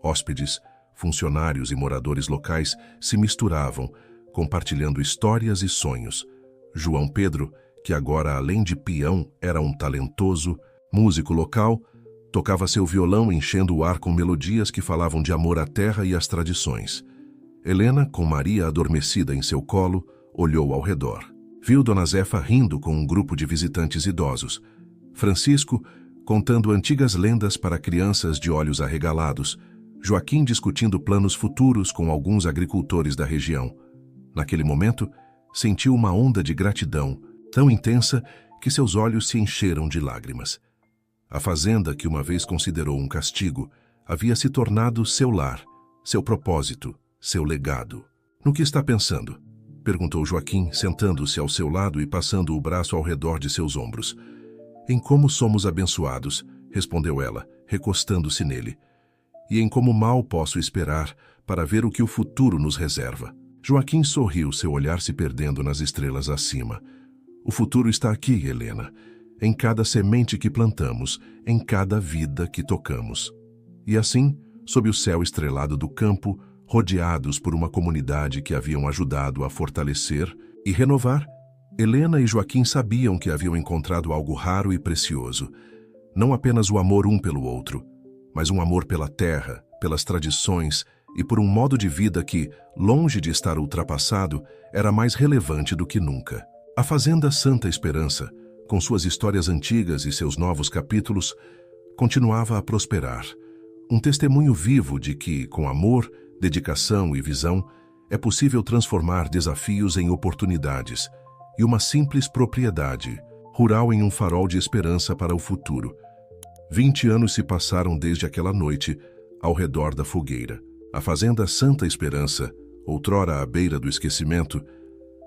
Hóspedes, funcionários e moradores locais se misturavam, compartilhando histórias e sonhos. João Pedro, que agora além de peão era um talentoso músico local, tocava seu violão enchendo o ar com melodias que falavam de amor à terra e às tradições. Helena, com Maria adormecida em seu colo, olhou ao redor. Viu Dona Zefa rindo com um grupo de visitantes idosos. Francisco contando antigas lendas para crianças de olhos arregalados. Joaquim discutindo planos futuros com alguns agricultores da região. Naquele momento, sentiu uma onda de gratidão, tão intensa que seus olhos se encheram de lágrimas. A fazenda, que uma vez considerou um castigo, havia se tornado seu lar, seu propósito, seu legado. No que está pensando? Perguntou Joaquim, sentando-se ao seu lado e passando o braço ao redor de seus ombros. Em como somos abençoados, respondeu ela, recostando-se nele. E em como mal posso esperar para ver o que o futuro nos reserva. Joaquim sorriu, seu olhar se perdendo nas estrelas acima. O futuro está aqui, Helena, em cada semente que plantamos, em cada vida que tocamos. E assim, sob o céu estrelado do campo, rodeados por uma comunidade que haviam ajudado a fortalecer e renovar, Helena e Joaquim sabiam que haviam encontrado algo raro e precioso. Não apenas o amor um pelo outro, mas um amor pela terra, pelas tradições e por um modo de vida que, longe de estar ultrapassado, era mais relevante do que nunca. A Fazenda Santa Esperança, com suas histórias antigas e seus novos capítulos, continuava a prosperar. Um testemunho vivo de que, com amor, dedicação e visão, é possível transformar desafios em oportunidades e uma simples propriedade rural em um farol de esperança para o futuro. 20 anos se passaram desde aquela noite, ao redor da fogueira. A Fazenda Santa Esperança, outrora à beira do esquecimento,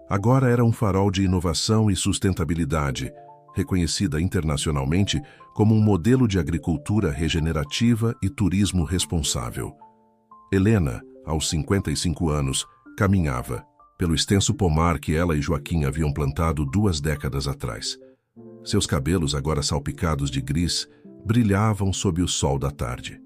agora era um farol de inovação e sustentabilidade, reconhecida internacionalmente como um modelo de agricultura regenerativa e turismo responsável. Helena, aos 55 anos, caminhava pelo extenso pomar que ela e Joaquim haviam plantado 2 décadas atrás. Seus cabelos, agora salpicados de gris, brilhavam sob o sol da tarde.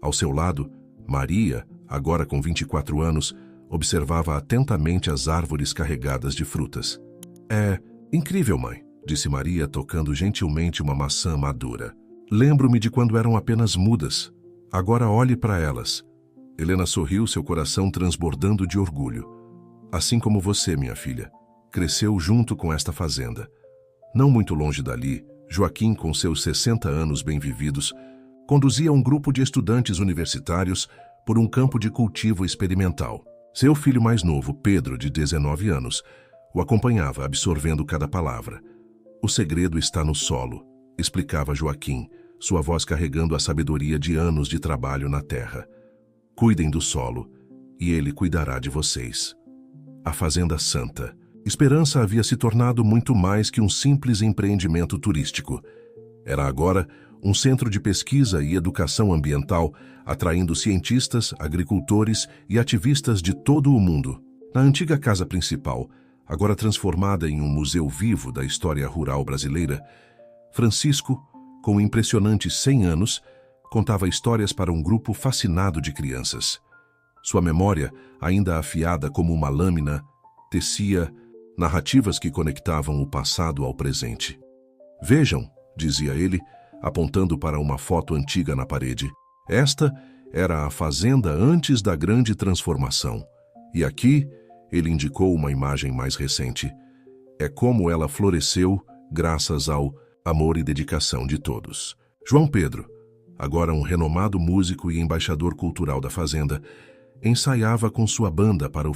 Ao seu lado, Maria, agora com 24 anos, observava atentamente as árvores carregadas de frutas. "É incrível, mãe", disse Maria, tocando gentilmente uma maçã madura. "Lembro-me de quando eram apenas mudas. Agora olhe para elas." Helena sorriu, seu coração transbordando de orgulho. "Assim como você, minha filha, cresceu junto com esta fazenda." Não muito longe dali, Joaquim, com seus 60 anos bem-vividos, conduzia um grupo de estudantes universitários por um campo de cultivo experimental. Seu filho mais novo, Pedro, de 19 anos, o acompanhava, absorvendo cada palavra. "O segredo está no solo", explicava Joaquim, sua voz carregando a sabedoria de anos de trabalho na terra. "Cuidem do solo, e ele cuidará de vocês." A Fazenda Santa. Esperança havia se tornado muito mais que um simples empreendimento turístico. Era agora um centro de pesquisa e educação ambiental, atraindo cientistas, agricultores e ativistas de todo o mundo. Na antiga casa principal, agora transformada em um museu vivo da história rural brasileira, Francisco, com impressionantes 100 anos, contava histórias para um grupo fascinado de crianças. Sua memória, ainda afiada como uma lâmina, tecia narrativas que conectavam o passado ao presente. "Vejam", dizia ele, apontando para uma foto antiga na parede. "Esta era a fazenda antes da grande transformação. E aqui", ele indicou uma imagem mais recente, "é como ela floresceu graças ao amor e dedicação de todos." João Pedro, agora um renomado músico e embaixador cultural da fazenda, ensaiava com sua banda para o